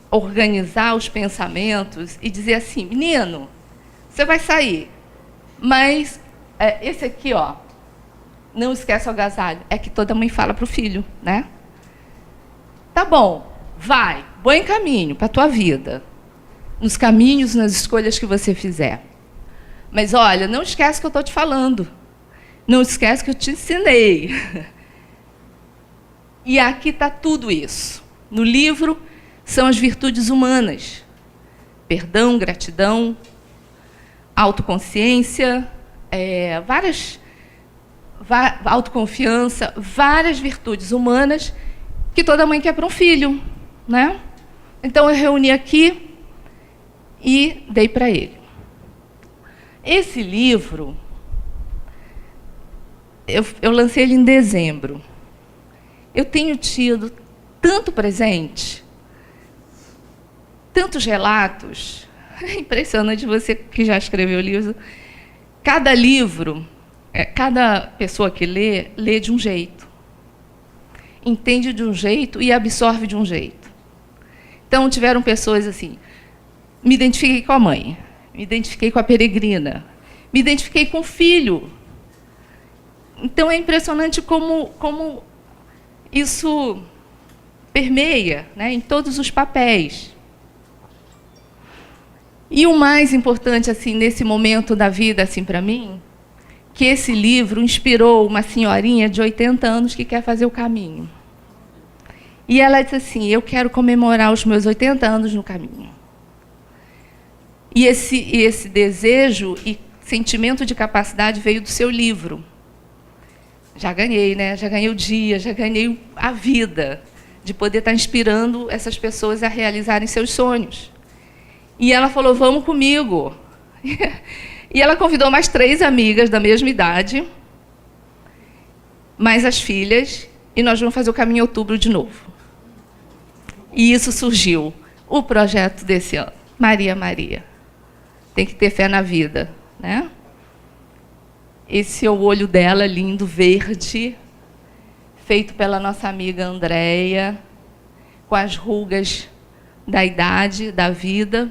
organizar os pensamentos e dizer assim, menino, você vai sair, mas esse aqui, ó, não esquece o agasalho. É que toda mãe fala para o filho, né? Tá bom, vai, bom caminho para a tua vida. Nos caminhos, nas escolhas que você fizer. Mas, olha, não esquece que eu estou te falando. Não esquece que eu te ensinei. E aqui está tudo isso. No livro, são as virtudes humanas. Perdão, gratidão, autoconsciência, autoconfiança, várias virtudes humanas que toda mãe quer para um filho. Né? Então, eu reuni aqui e dei para ele. Esse livro, eu lancei ele em dezembro. Eu tenho tido tanto presente, tantos relatos. É impressionante, você que já escreveu livro. Cada livro, cada pessoa que lê de um jeito. Entende de um jeito e absorve de um jeito. Então, tiveram pessoas assim, me identifiquei com a mãe, me identifiquei com a peregrina, me identifiquei com o filho. Então, é impressionante como isso permeia, né, em todos os papéis. E o mais importante, assim, nesse momento da vida, assim, para mim, que esse livro inspirou uma senhorinha de 80 anos que quer fazer o caminho. E ela disse assim, eu quero comemorar os meus 80 anos no caminho. E esse desejo e sentimento de capacidade veio do seu livro. Já ganhei, né? Já ganhei o dia, já ganhei a vida de poder estar inspirando essas pessoas a realizarem seus sonhos. E ela falou, vamos comigo. E ela convidou mais 3 amigas da mesma idade, mais as filhas, e nós vamos fazer o caminho em outubro de novo. E isso surgiu, o projeto desse ano, Maria Maria. Tem que ter fé na vida, né? Esse é o olho dela, lindo, verde, feito pela nossa amiga Andréia, com as rugas da idade, da vida.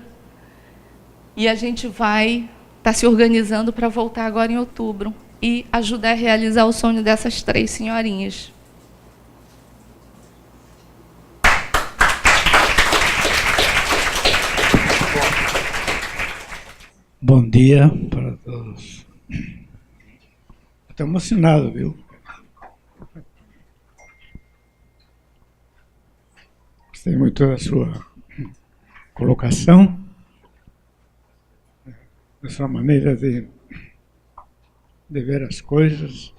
E a gente vai estar se organizando para voltar agora em outubro e ajudar a realizar o sonho dessas 3 senhorinhas. Bom dia para todos. Estou emocionado, viu? Gostei muito da sua colocação, da sua maneira de ver as coisas.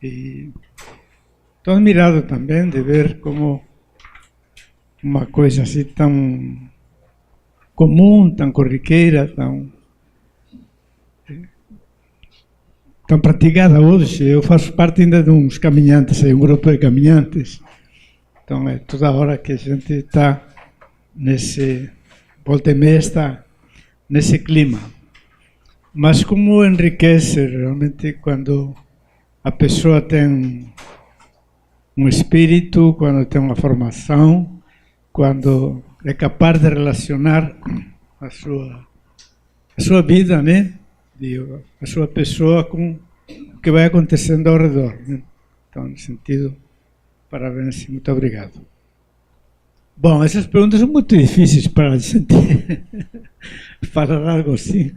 E estou admirado também de ver como uma coisa assim tão comum, tão corriqueira, tão praticada hoje. Eu faço parte ainda de uns caminhantes, um grupo de caminhantes. Então é toda hora que a gente está nesse, volta e meia está nesse clima. Mas como enriquece realmente quando a pessoa tem um espírito, quando tem uma formação, quando é capaz de relacionar a sua vida, né? A sua pessoa com o que vai acontecendo ao redor, né? Então, nesse sentido, parabéns e muito obrigado. Bom, essas perguntas são muito difíceis para a gente falar algo assim,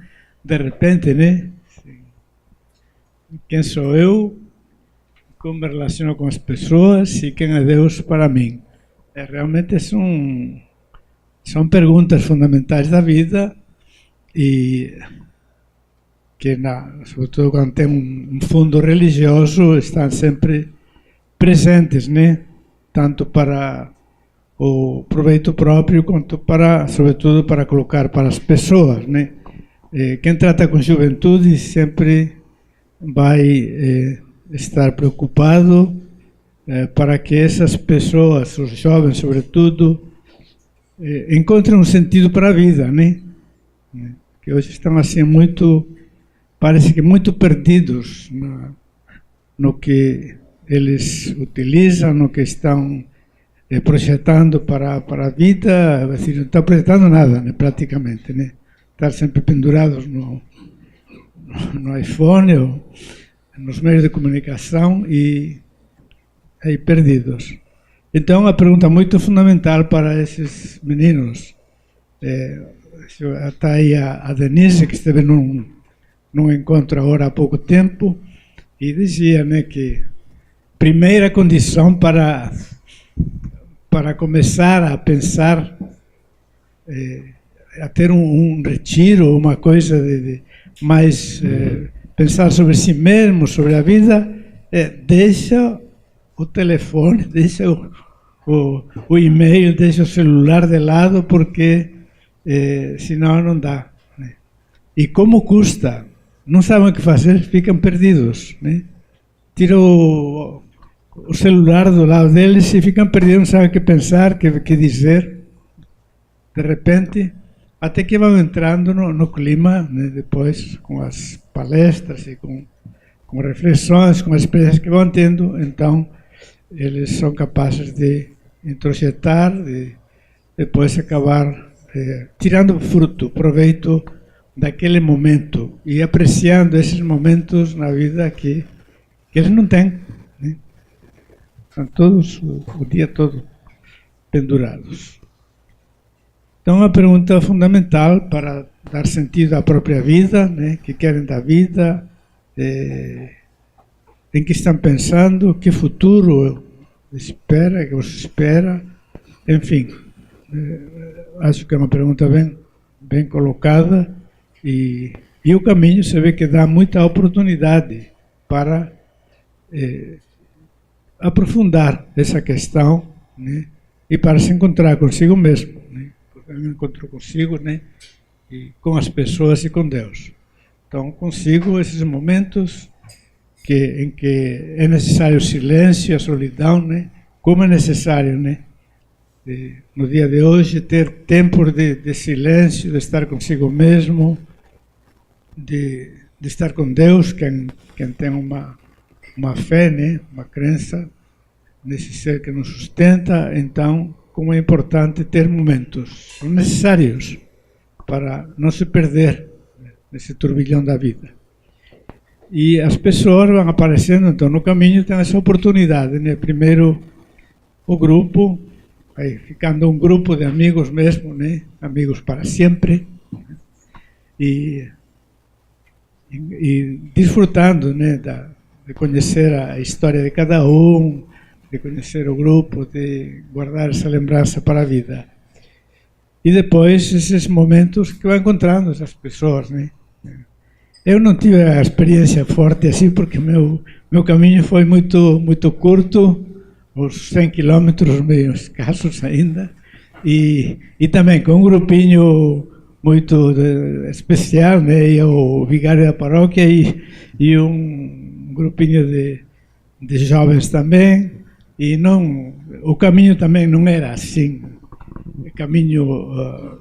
de repente, né? Quem sou eu? Como me relaciono com as pessoas? E quem é Deus para mim? Realmente são perguntas fundamentais da vida e que, sobretudo quando tem um fundo religioso, estão sempre presentes, né? Tanto para o proveito próprio, quanto sobretudo, para colocar para as pessoas, né? Quem trata com juventude sempre vai estar preocupado para que essas pessoas, os jovens sobretudo, encontrem um sentido para a vida, né? Que hoje estão assim parece que muito perdidos no que eles utilizam, no que estão projetando para a vida. Assim, não estão projetando nada, né, praticamente, né? Estar sempre pendurados no iPhone ou nos meios de comunicação e aí perdidos. Então, a pergunta muito fundamental para esses meninos, está aí a Denise, que esteve num encontro agora há pouco tempo, e dizia, né, que primeira condição para começar a pensar, a ter um retiro, uma coisa de mais pensar sobre si mesmo, sobre a vida, deixa o telefone, deixa o e-mail, deixa o celular de lado, porque senão não dá, né? E como custa? Não sabem o que fazer, ficam perdidos, né? Tiram o celular do lado deles e ficam perdidos, não sabem o que pensar, o que dizer. De repente, até que vão entrando no clima, né? Depois, com as palestras e com reflexões, com as experiências que vão tendo, então eles são capazes de introjetar, de depois acabar tirando fruto, proveito daquele momento e apreciando esses momentos na vida que eles não têm, né? Estão todos o dia todo pendurados. Então, a pergunta fundamental para dar sentido à própria vida, né? Que querem da vida, em que estão pensando, que futuro espera, que você espera, enfim. Acho que é uma pergunta bem colocada e o caminho se vê que dá muita oportunidade para aprofundar essa questão, né? E para se encontrar consigo mesmo, né? Porque eu me encontro consigo, né? E com as pessoas e com Deus. Então, consigo esses momentos em que é necessário o silêncio, a solidão, né? Como é necessário, né? No dia de hoje, ter tempo de silêncio, de estar consigo mesmo, de estar com Deus, quem tem uma fé, né? Uma crença nesse ser que nos sustenta. Então, como é importante ter momentos, são necessários para não se perder nesse turbilhão da vida. E as pessoas vão aparecendo, então no caminho tem essa oportunidade, né? Primeiro o grupo, aí ficando um grupo de amigos mesmo, né? Amigos para sempre, e desfrutando, né? De conhecer a história de cada um, de conhecer o grupo, de guardar essa lembrança para a vida. E depois esses momentos que vai encontrando essas pessoas, né? Eu não tive a experiência forte assim, porque meu caminho foi muito curto, uns 100 quilômetros, meio escassos ainda, e também com um grupinho muito especial, né? Eu, o vigário da paróquia e um grupinho de jovens também, e não, o caminho também não era assim, o caminho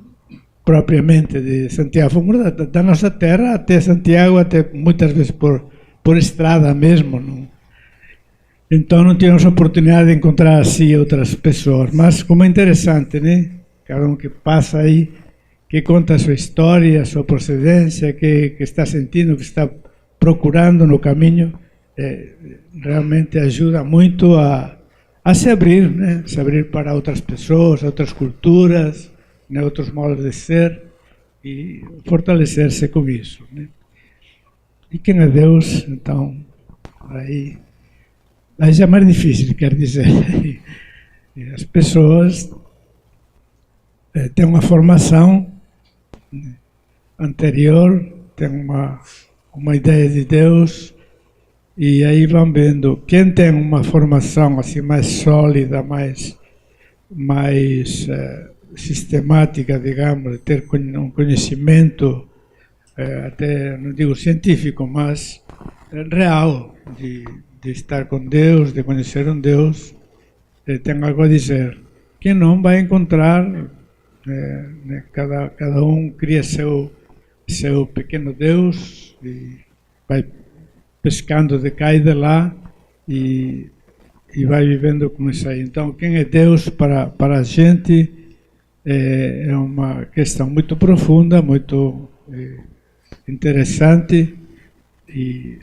propriamente de Santiago, fomos da nossa terra até Santiago, até muitas vezes por estrada mesmo, não? Então não tivemos a oportunidade de encontrar assim outras pessoas, mas como é interessante, né? Cada um que passa aí, que conta a sua história, a sua procedência, que está sentindo, que está procurando no caminho, realmente ajuda muito a se abrir, né? Se abrir para outras pessoas, outras culturas, né? Outros modos de ser, e fortalecer-se com isso, né? E quem é Deus, então, aí já é mais difícil, quer dizer. As pessoas têm uma formação anterior, têm uma ideia de Deus, e aí vão vendo quem tem uma formação assim mais sólida, mais sistemática, digamos, de ter um conhecimento, até não digo científico, mas real, de estar com Deus, de conhecer um Deus, tem algo a dizer. Quem não vai encontrar, né, cada um cria seu pequeno Deus e vai pescando de cá e de lá e vai vivendo com isso aí. Então, quem é Deus para a gente é uma questão muito profunda, muito interessante, e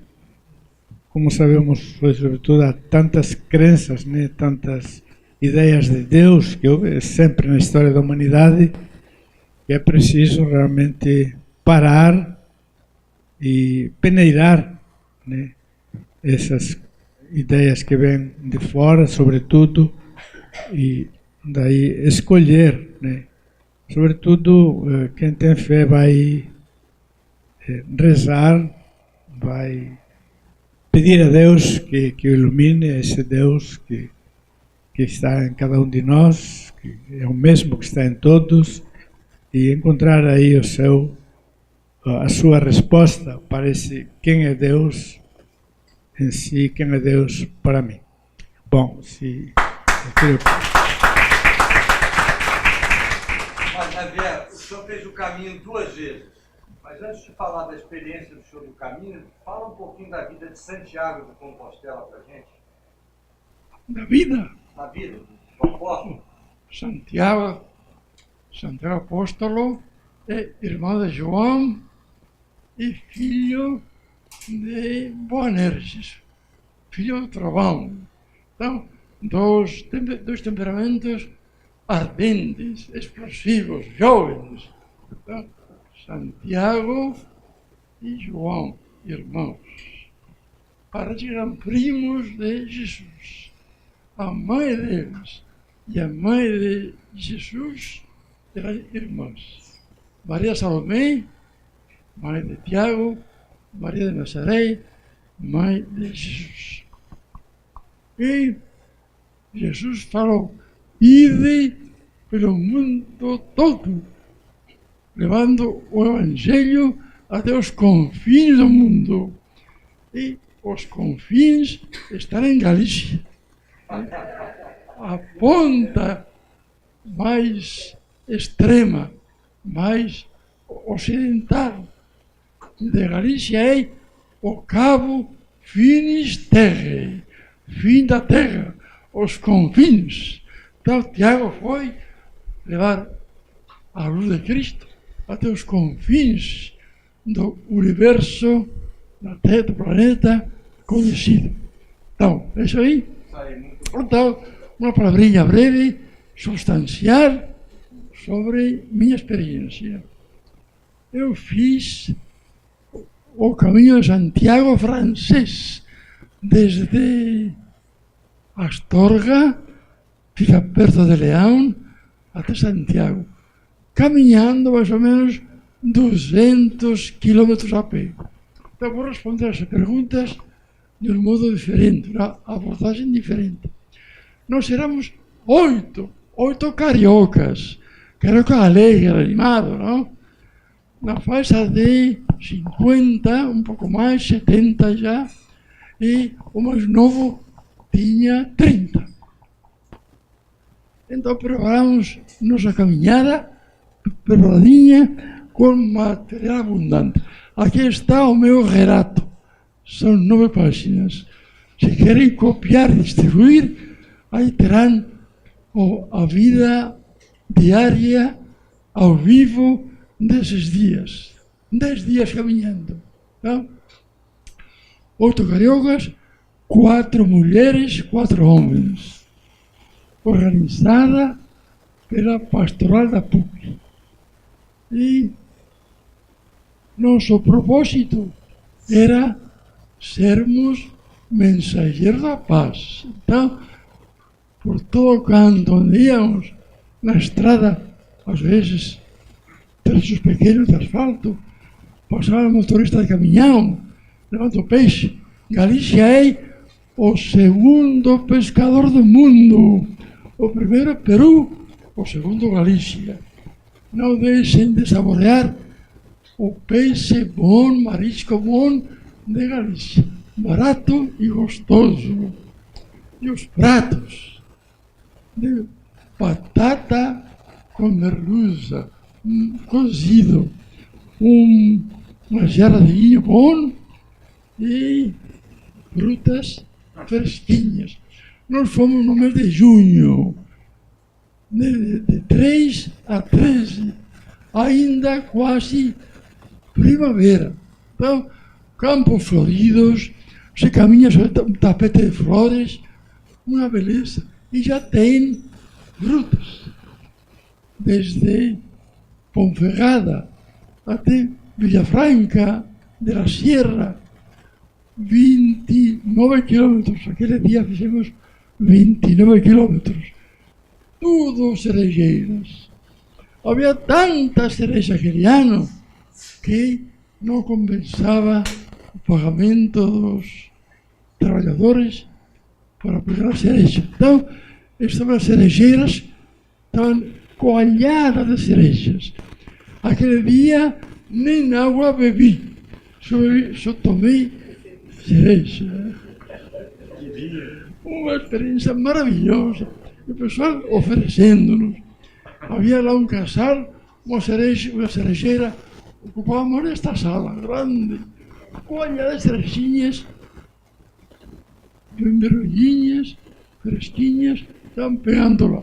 como sabemos, sobretudo, há tantas crenças, né, tantas ideias de Deus que houve sempre na história da humanidade, que é preciso realmente parar e peneirar, né, essas ideias que vêm de fora, sobretudo, e daí escolher, né? Sobretudo, quem tem fé vai rezar, vai pedir a Deus que ilumine esse Deus que está em cada um de nós, que é o mesmo que está em todos, e encontrar aí a sua resposta para esse quem é Deus em si, quem é Deus para mim. Bom, se eu quero... Mas, Javier, o senhor fez o caminho 2 vezes. Mas antes de falar da experiência do senhor do caminho, fala um pouquinho da vida de Santiago de Compostela para a gente. Da vida? Da vida, do apóstolo. Santiago Santiago Apóstolo é irmão de João e filho de Boanerges, filho do trovão. Então, dois temperamentos ardentes, explosivos, jovens. Então, Santiago e João, irmãos, para que eram primos de Jesus. A mãe deles e a mãe de Jesus eram irmãs. Maria Salomé, mãe de Tiago, Maria de Nazaré, mãe de Jesus. E Jesus falou: ide pelo mundo todo, levando o Evangelho até os confins do mundo. E os confins estão em Galícia. A ponta mais extrema, mais ocidental de Galícia é o Cabo Finisterre, fim da terra, os confins. Então Tiago foi levar a luz de Cristo até os confins do universo, da Terra, do planeta conhecido. Então, é isso aí. Então, uma palavrinha breve, substancial, sobre minha experiência. Eu fiz o caminho de Santiago francês, desde Astorga, fica perto de Leão, até Santiago, caminhando mais ou menos 200 quilômetros a pé. Então, vou responder as perguntas de um modo diferente, uma abordagem diferente. Nós éramos oito cariocas alegre, animado, não? Na faixa de 50, um pouco mais, 70 já, e o mais novo tinha 30. Então preparamos nossa caminhada, preparadinha, com material abundante. Aqui está o meu relato. São 9 páginas. Se querem copiar e distribuir, aí terão a vida diária, ao vivo, desses dias. 10 dias caminhando. Tá? 8 cariocas, 4 mulheres, 4 homens. Organizada pela Pastoral da PUC. E nosso propósito era sermos mensageiros da paz. Então, por todo canto onde íamos, na estrada, às vezes, trechos pequenos de asfalto, passava motorista de caminhão, levando peixe. Galícia é o segundo pescador do mundo. O primeiro é Peru, o segundo Galícia. Não deixem de saborear o peixe bom, marisco bom de Galícia. Barato e gostoso. E os pratos de batata com merluza, cozido, uma jarra de vinho bom e frutas fresquinhas. Nós fomos no mês de junho, de 3 a 13, ainda quase primavera. Então, campos floridos, se caminha sobre um tapete de flores, uma beleza. E já tem frutas, desde Ponferrada até Villafranca de la Sierra, 29 quilômetros. Aquele dia fizemos 29 quilômetros. Tudo cerejeiras. Havia tanta cereja aquele ano que não compensava o pagamento dos trabalhadores para pegar a cereja. Então, estavam as cerejeiras, estavam coalhadas de cerejas. Aquele dia nem água bebi, só tomei cereja. Uma experiência maravilhosa. O pessoal oferecendo-nos. Havia lá um casal, uma cerejeira, ocupávamos esta sala grande, coalhada de cerejinhas, bem vermelhinhas, fresquinhas, estavam pegando lá.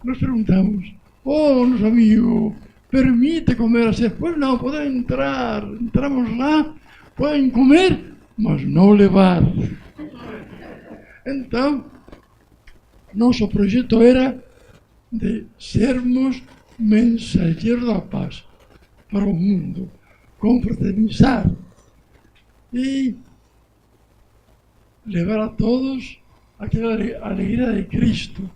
Nós perguntamos: oh, nosso amigo, permite comer assim. Pois não, podem entrar, entramos lá, podem comer, mas não levar. Então, nosso projeto era de sermos mensageiros da paz para o mundo, confraternizar e levar a todos aquela alegria de Cristo,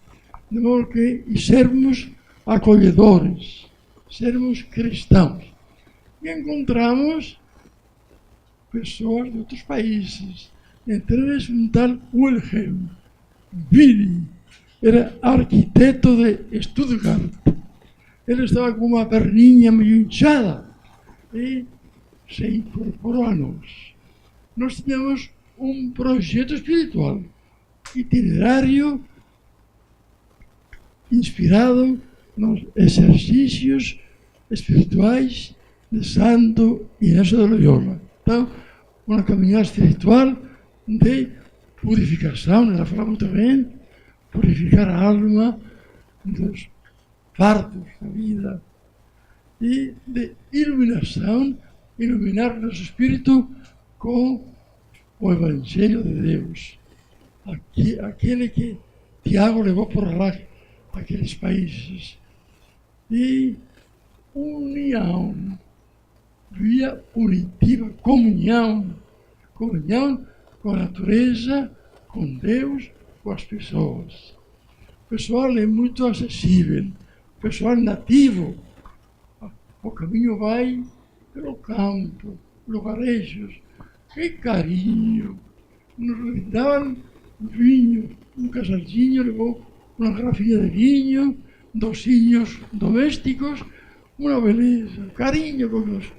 de modo que e sermos acolhedores, sermos cristãos. E encontramos pessoas de outros países, entre eles um tal Wilhelm Wille, era arquiteto de Stuttgart. Ele estava com uma perninha meio inchada e se incorporou a nós. Nós tínhamos um projeto espiritual, itinerário, inspirado nos exercícios espirituais de Santo Inácio de Loyola. Então, uma caminhada espiritual de purificação, ela fala muito bem, purificar a alma dos fardos da vida e de iluminação, iluminar nosso espírito com o Evangelho de Deus, aquele que Tiago levou por lá, aqueles países. E união, via unitiva, comunhão com a natureza, com Deus, com as pessoas. O pessoal é muito acessível, o pessoal nativo. O caminho vai pelo campo, lugarejos. Que carinho! Nos davam vinho, um casalzinho levou uma garrafinha de vinho, docinhos domésticos, uma beleza, carinho que nos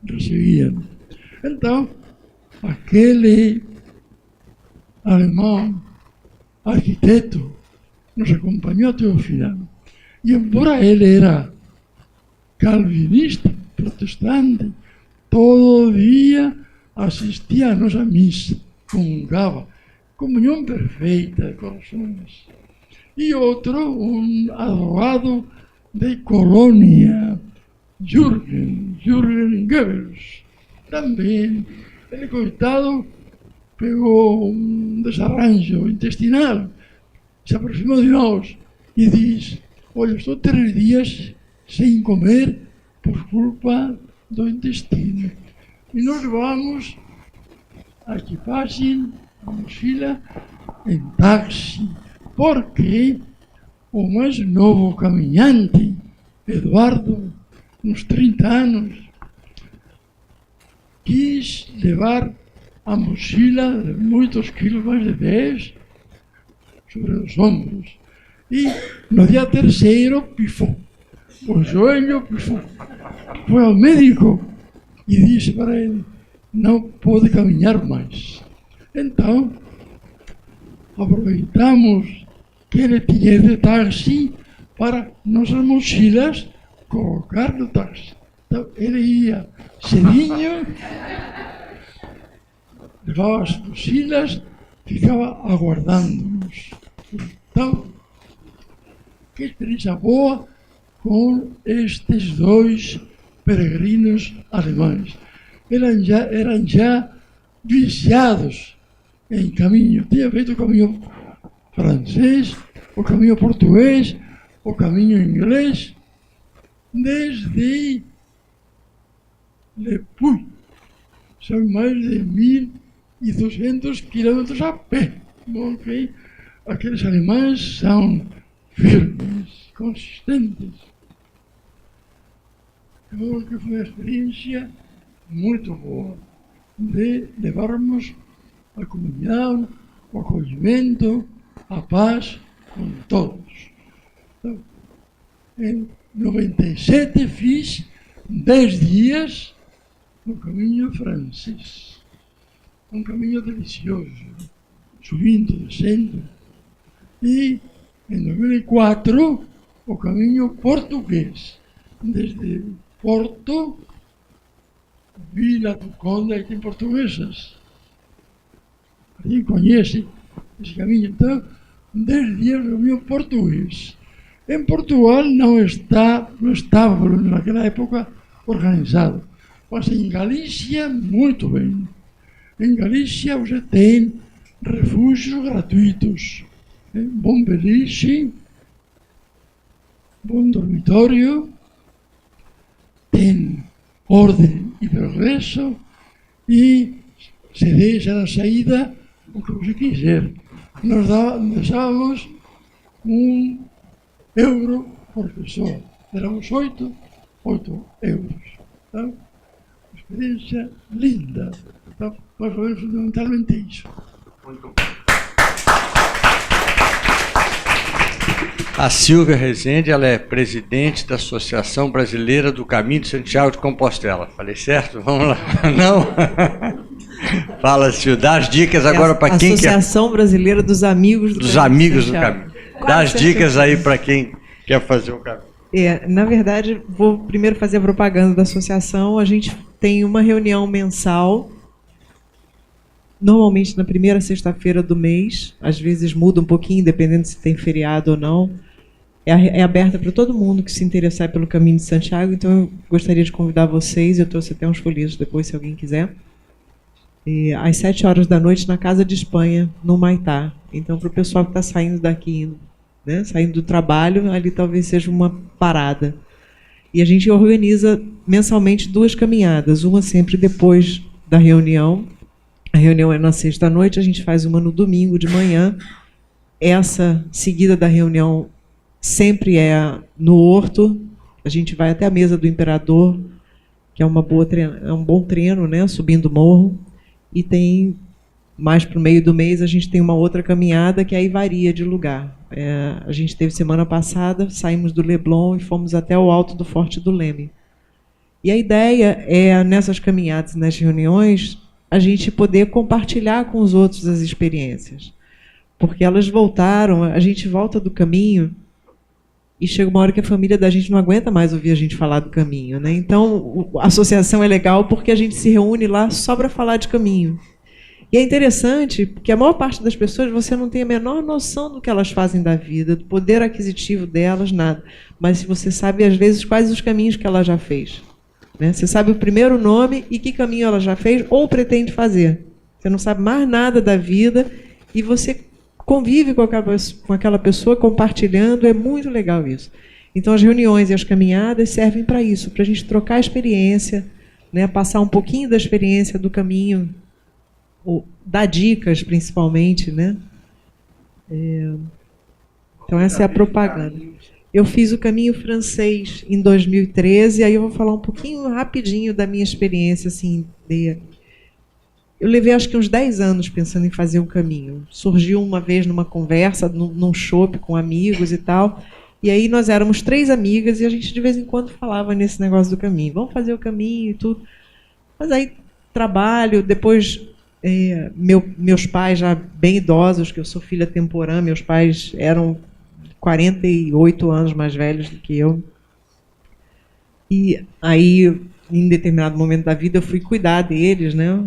recebiam. Então, aquele alemão, arquiteto, nos acompanhou até o final. E embora ele era calvinista, protestante, todo dia assistia à nossa missa, comungava, comunhão perfeita de corações. E outro, um advogado de Colônia, Jürgen Goebbels, também. Ele, coitado, pegou um desarranjo intestinal, se aproximou de nós e diz: olha, estou 3 dias sem comer por culpa do intestino. E nós levamos a equipagem, a mochila, em táxi, porque o mais novo caminhante, Eduardo, uns 30 anos, quis levar a mochila de muitos quilos, mais de 10, sobre os ombros. E no dia 3º pifou. O joelho pifou. Foi ao médico e disse para ele: não pode caminhar mais. Então, aproveitamos que ele tinha de táxi para nossas mochilas colocar no táxi. Então, ele ia cedinho, levava as mochilas, ficava aguardando-nos. Então, que experiência boa com estes 2 peregrinos alemães. Eram já viciados em caminho. Tinham feito o caminho francês, o caminho português, o caminho inglês, desde Le Puy. São mais de 1.200 quilômetros a pé. Okay? Aqueles alemães são firmes, consistentes. Eu acho que foi uma experiência muito boa de levarmos a comunhão, o acolhimento, a paz com todos. Então, em 97 fiz 10 dias no caminho francês. Um caminho delicioso, subindo, descendo. E em 2004 o caminho português, desde Porto, Vila do Conde, aí tem portuguesas. Alguém conhece esse caminho? Então, 10 dias no caminho português. Em Portugal não estava naquela época organizado, mas em Galícia muito bem. Em Galícia você tem refúgios gratuitos, bom beliche, bom dormitório, tem ordem e progresso e se deixa na saída o que você quiser. Nós dávamos €1 por pessoa, éramos 8 euros. Tá? Experiência linda. Tá? Mas foi fundamentalmente isso. A Silvia Rezende, ela é presidente da Associação Brasileira do Caminho de Santiago de Compostela. Falei certo? Vamos lá. Não? Fala, Silvia. Dá as dicas agora para quem quer... Associação Brasileira dos Amigos do Caminho. Dos Amigos do Caminho. Dá as dicas aí para quem quer fazer o caminho. Na verdade, vou primeiro fazer a propaganda da associação. A gente tem uma reunião mensal, normalmente na primeira sexta-feira do mês. Às vezes muda um pouquinho, dependendo se tem feriado ou não. É aberta para todo mundo que se interessar pelo Caminho de Santiago. Então, eu gostaria de convidar vocês. Eu trouxe até uns folhetos depois, se alguém quiser. Às 7 horas da noite, na Casa de Espanha, no Maitá. Então, para o pessoal que está saindo daqui, né, saindo do trabalho, ali talvez seja uma parada. E a gente organiza mensalmente 2 caminhadas, uma sempre depois da reunião. A reunião é na sexta-noite, a gente faz uma no domingo de manhã. Essa seguida da reunião sempre é no Horto. A gente vai até a Mesa do Imperador, que é um bom treino, né, subindo o morro. E tem, mais para o meio do mês, a gente tem uma outra caminhada que aí varia de lugar. A gente teve semana passada, saímos do Leblon e fomos até o alto do Forte do Leme. E a ideia é, nessas caminhadas, nas reuniões, a gente poder compartilhar com os outros as experiências. Porque elas voltaram, a gente volta do caminho e chega uma hora que a família da gente não aguenta mais ouvir a gente falar do caminho, né? Então, a associação é legal porque a gente se reúne lá só para falar de caminho. E é interessante porque a maior parte das pessoas, você não tem a menor noção do que elas fazem da vida, do poder aquisitivo delas, nada. Mas você sabe, às vezes, quais os caminhos que ela já fez. Né? Você sabe o primeiro nome e que caminho ela já fez ou pretende fazer. Você não sabe mais nada da vida e você convive com aquela pessoa compartilhando, é muito legal isso. Então, as reuniões e as caminhadas servem para isso, para a gente trocar a experiência, né, passar um pouquinho da experiência do caminho, dar dicas, principalmente. Né? Então, essa é a propaganda. Eu fiz o Caminho Francês em 2013, aí eu vou falar um pouquinho rapidinho da minha experiência, assim, eu levei acho que uns 10 anos pensando em fazer o caminho. Surgiu uma vez numa conversa, num chopp com amigos e tal, e aí nós éramos 3 amigas e a gente de vez em quando falava nesse negócio do caminho. Vamos fazer o caminho e tudo. Mas aí trabalho, depois meus pais já bem idosos, que eu sou filha temporã, meus pais eram 48 anos mais velhos do que eu. E aí, em determinado momento da vida, eu fui cuidar deles, né?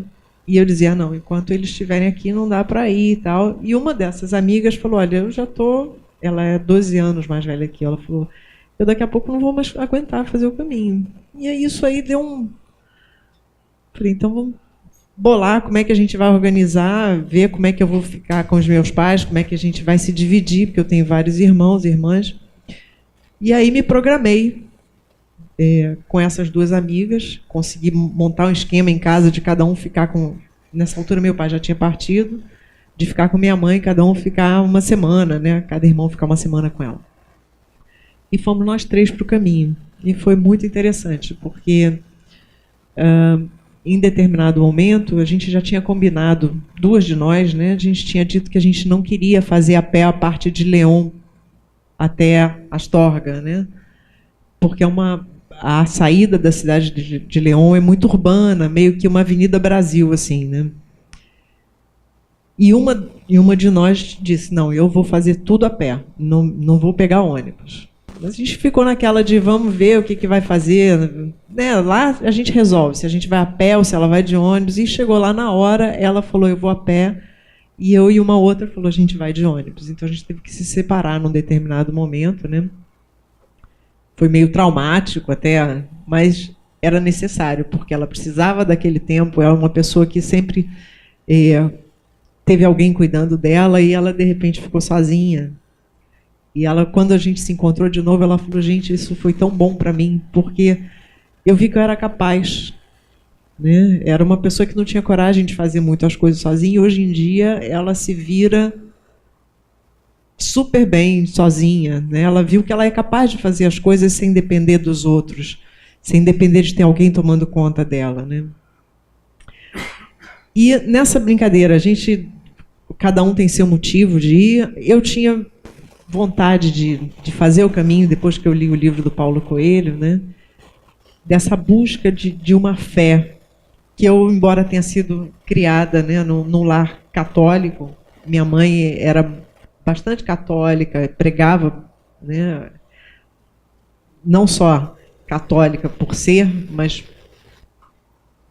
E eu dizia, não, enquanto eles estiverem aqui não dá para ir e tal. E uma dessas amigas falou, olha, eu já estou... Ela é 12 anos mais velha que eu. Ela falou, eu daqui a pouco não vou mais aguentar fazer o caminho. E aí isso aí deu um... Falei, então vamos bolar como é que a gente vai organizar, ver como é que eu vou ficar com os meus pais, como é que a gente vai se dividir, porque eu tenho vários irmãos e irmãs. E aí me programei com essas 2 amigas, consegui montar um esquema em casa de cada um ficar com... Nessa altura meu pai já tinha partido, de ficar com minha mãe, cada um ficar uma semana, né? Cada irmão ficar uma semana com ela. E fomos nós 3 para o caminho. E foi muito interessante, porque em determinado momento a gente já tinha combinado, 2 de nós, né? A gente tinha dito que a gente não queria fazer a pé a parte de León até Astorga, né? Porque a saída da cidade de León é muito urbana, meio que uma Avenida Brasil, assim, né? E uma de nós disse, não, eu vou fazer tudo a pé, não vou pegar ônibus. Mas a gente ficou naquela de vamos ver o que vai fazer. Né? Lá a gente resolve se a gente vai a pé ou se ela vai de ônibus. E chegou lá na hora, ela falou, eu vou a pé. E eu e uma outra falou, a gente vai de ônibus. Então a gente teve que se separar num determinado momento, né? Foi meio traumático até, mas era necessário, porque ela precisava daquele tempo. Ela é uma pessoa que sempre teve alguém cuidando dela e ela, de repente, ficou sozinha. E ela, quando a gente se encontrou de novo, ela falou, gente, isso foi tão bom para mim, porque eu vi que eu era capaz. Né? Era uma pessoa que não tinha coragem de fazer muitas coisas sozinha, e hoje em dia ela se vira super bem sozinha. Né? Ela viu que ela é capaz de fazer as coisas sem depender dos outros, sem depender de ter alguém tomando conta dela. Né? E nessa brincadeira, cada um tem seu motivo de ir. Eu tinha vontade de fazer o caminho, depois que eu li o livro do Paulo Coelho, né? Dessa busca de uma fé, que eu, embora tenha sido criada, né, num lar católico, minha mãe era bastante católica, pregava, né, não só católica por ser, mas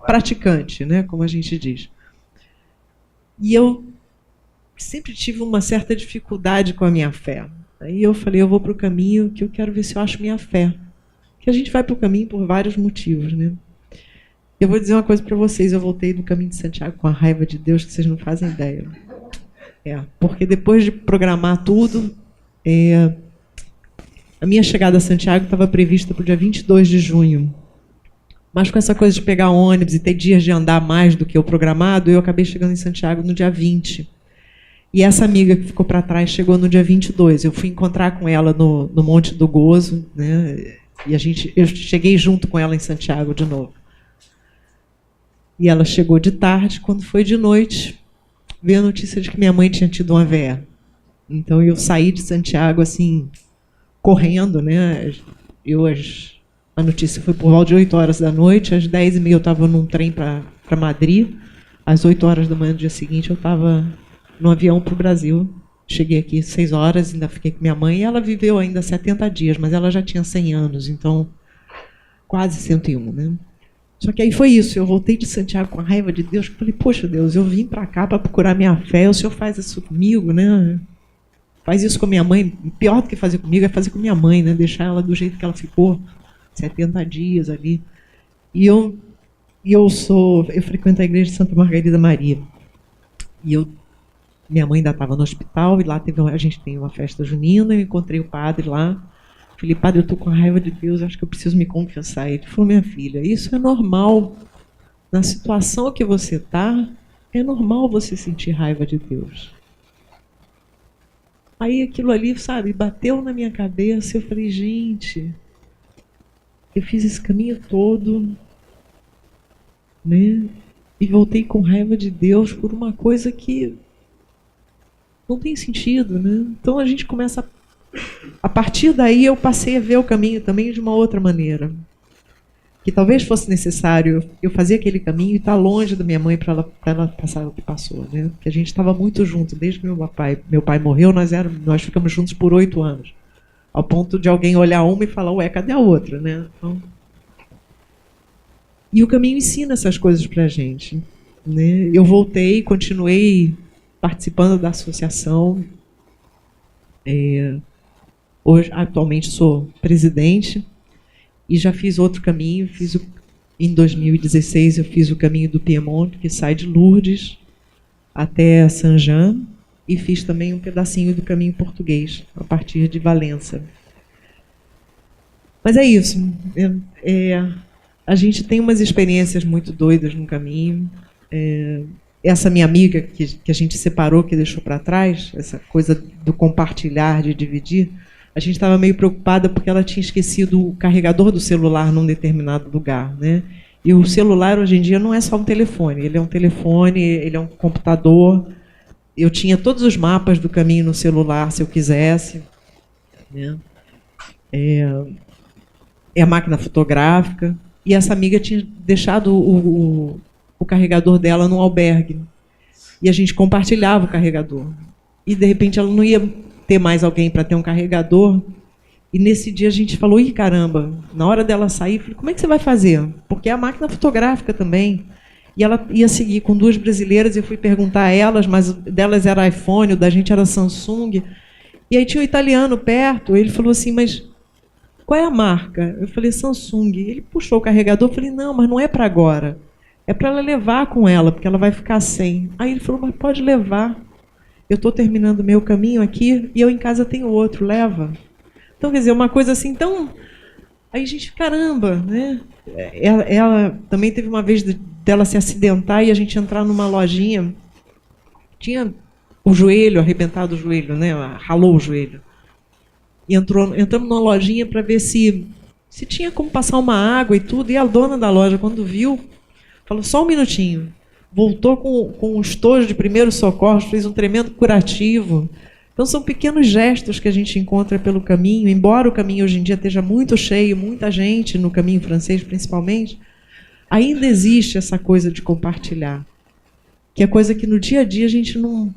praticante, né, como a gente diz. E eu sempre tive uma certa dificuldade com a minha fé. Aí eu falei, eu vou para o caminho que eu quero ver se eu acho minha fé. Que a gente vai para o caminho por vários motivos, né? Eu vou dizer uma coisa para vocês, eu voltei do caminho de Santiago com a raiva de Deus que vocês não fazem ideia. Porque depois de programar tudo, a minha chegada a Santiago estava prevista para o dia 22 de junho. Mas com essa coisa de pegar ônibus e ter dias de andar mais do que o programado, eu acabei chegando em Santiago no dia 20. E essa amiga que ficou para trás chegou no dia 22. Eu fui encontrar com ela no Monte do Gozo, né? E eu cheguei junto com ela em Santiago de novo. E ela chegou de tarde. Quando foi de noite, veio a notícia de que minha mãe tinha tido um AVE. Então eu saí de Santiago assim, correndo, né? A notícia foi por volta de 8 horas da noite. Às 10h30 eu estava num trem para Madrid. Às 8 horas da manhã do dia seguinte eu estava no avião para o Brasil. Cheguei aqui 6 horas, ainda fiquei com minha mãe. E ela viveu ainda 70 dias, mas ela já tinha 100 anos, então quase 101, né? Só que aí foi isso, eu voltei de Santiago com a raiva de Deus, falei, poxa Deus, eu vim para cá para procurar minha fé, o Senhor faz isso comigo, né? Faz isso com a minha mãe, pior do que fazer comigo é fazer com minha mãe, né? Deixar ela do jeito que ela ficou, 70 dias ali. E eu frequento a igreja de Santa Margarida Maria. E minha mãe ainda estava no hospital, e lá a gente tem uma festa junina, eu encontrei o padre lá. Falei, padre, eu estou com raiva de Deus, acho que eu preciso me confessar. Ele falou, minha filha, isso é normal. Na situação que você está, é normal você sentir raiva de Deus. Aí aquilo ali, sabe, bateu na minha cabeça, eu falei, gente, eu fiz esse caminho todo, né? E voltei com raiva de Deus por uma coisa que não tem sentido, né? Então a gente começa a partir daí eu passei a ver o caminho também de uma outra maneira. Que talvez fosse necessário eu fazer aquele caminho e estar longe da minha mãe para ela passar o que passou, né? Porque a gente estava muito junto, desde que meu pai morreu, nós ficamos juntos por 8 anos. Ao ponto de alguém olhar uma e falar, ué, cadê a outra, né? Então, e o caminho ensina essas coisas para a gente, né? Eu voltei, continuei participando da associação. Hoje, atualmente sou presidente e já fiz outro caminho. Em 2016 eu fiz o caminho do Piemonte, que sai de Lourdes até Saint-Jean, e fiz também um pedacinho do caminho português, a partir de Valença. Mas é isso. A gente tem umas experiências muito doidas no caminho. Essa minha amiga que a gente separou, que deixou para trás, essa coisa do compartilhar, de dividir, a gente estava meio preocupada porque ela tinha esquecido o carregador do celular num determinado lugar, né? E o celular, hoje em dia, não é só um telefone. Ele é um telefone, ele é um computador. Eu tinha todos os mapas do caminho no celular, se eu quisesse, né? É a máquina fotográfica. E essa amiga tinha deixado o carregador dela num albergue. E a gente compartilhava o carregador. E, de repente, ela não ia ter mais alguém para ter um carregador. E, nesse dia, a gente falou, ih, caramba, na hora dela sair, falei, como é que você vai fazer? Porque é a máquina fotográfica também. E ela ia seguir com 2 brasileiras, eu fui perguntar a elas, mas delas era iPhone, o da gente era Samsung. E aí tinha um italiano perto, ele falou assim, mas qual é a marca? Eu falei, Samsung. Ele puxou o carregador, eu falei, não, mas não é para agora. É para ela levar com ela, porque ela vai ficar sem. Aí ele falou, mas pode levar. Eu estou terminando o meu caminho aqui e eu em casa tenho outro, leva. Então, quer dizer, uma coisa assim tão... Aí a gente, caramba, né? Ela também teve uma vez dela se acidentar e a gente entrar numa lojinha, tinha o joelho, arrebentado o joelho, né? Ralou o joelho. E entramos numa lojinha para ver se tinha como passar uma água e tudo. E a dona da loja, quando viu, falou, só um minutinho. Voltou com um estojo de primeiros socorros, fez um tremendo curativo. Então, são pequenos gestos que a gente encontra pelo caminho. Embora o caminho hoje em dia esteja muito cheio, muita gente no caminho francês, principalmente, ainda existe essa coisa de compartilhar. Que é coisa que no dia a dia a gente não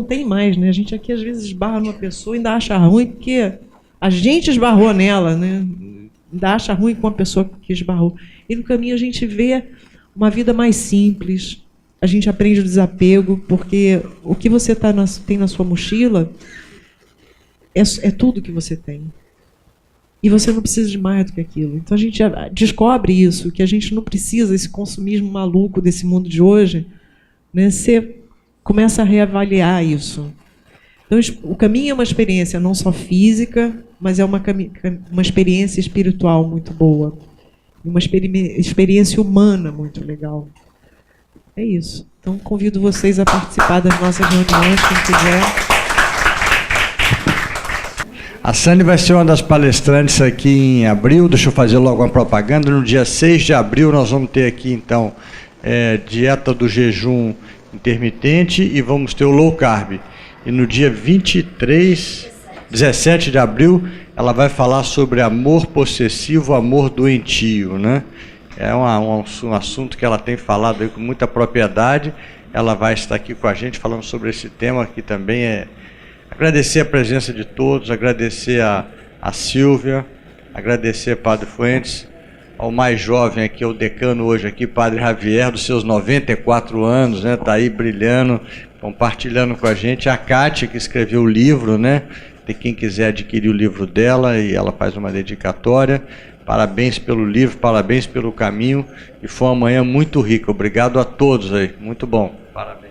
tem mais, né? A gente aqui, às vezes, esbarra numa pessoa e ainda acha ruim, porque a gente esbarrou nela, né? Ainda acha ruim com a pessoa que esbarrou. E no caminho a gente vê uma vida mais simples, a gente aprende o desapego, porque o que você tem na sua mochila é tudo que você tem. E você não precisa de mais do que aquilo. Então a gente descobre isso, que a gente não precisa, esse consumismo maluco desse mundo de hoje, né? Você começa a reavaliar isso. Então o caminho é uma experiência não só física, mas é uma experiência espiritual muito boa. Uma experiência humana muito legal. É isso. Então, convido vocês a participar das nossas reuniões, quem quiser. A Sani vai ser uma das palestrantes aqui em abril. Deixa eu fazer logo uma propaganda. No dia 6 de abril, nós vamos ter aqui, então, dieta do jejum intermitente e vamos ter o low carb. E no dia 17 de abril, ela vai falar sobre amor possessivo, amor doentio, né? É um assunto que ela tem falado aí com muita propriedade. Ela vai estar aqui com a gente falando sobre esse tema, que também é... Agradecer a presença de todos, agradecer a Silvia, agradecer a Padre Fuentes, ao mais jovem aqui, o decano hoje aqui, Padre Javier, dos seus 94 anos, né? Está aí brilhando, compartilhando com a gente. A Kátia, que escreveu o livro, né? De quem quiser adquirir o livro dela, e ela faz uma dedicatória. Parabéns pelo livro, parabéns pelo caminho, e foi uma manhã muito rica. Obrigado a todos aí, muito bom. Parabéns.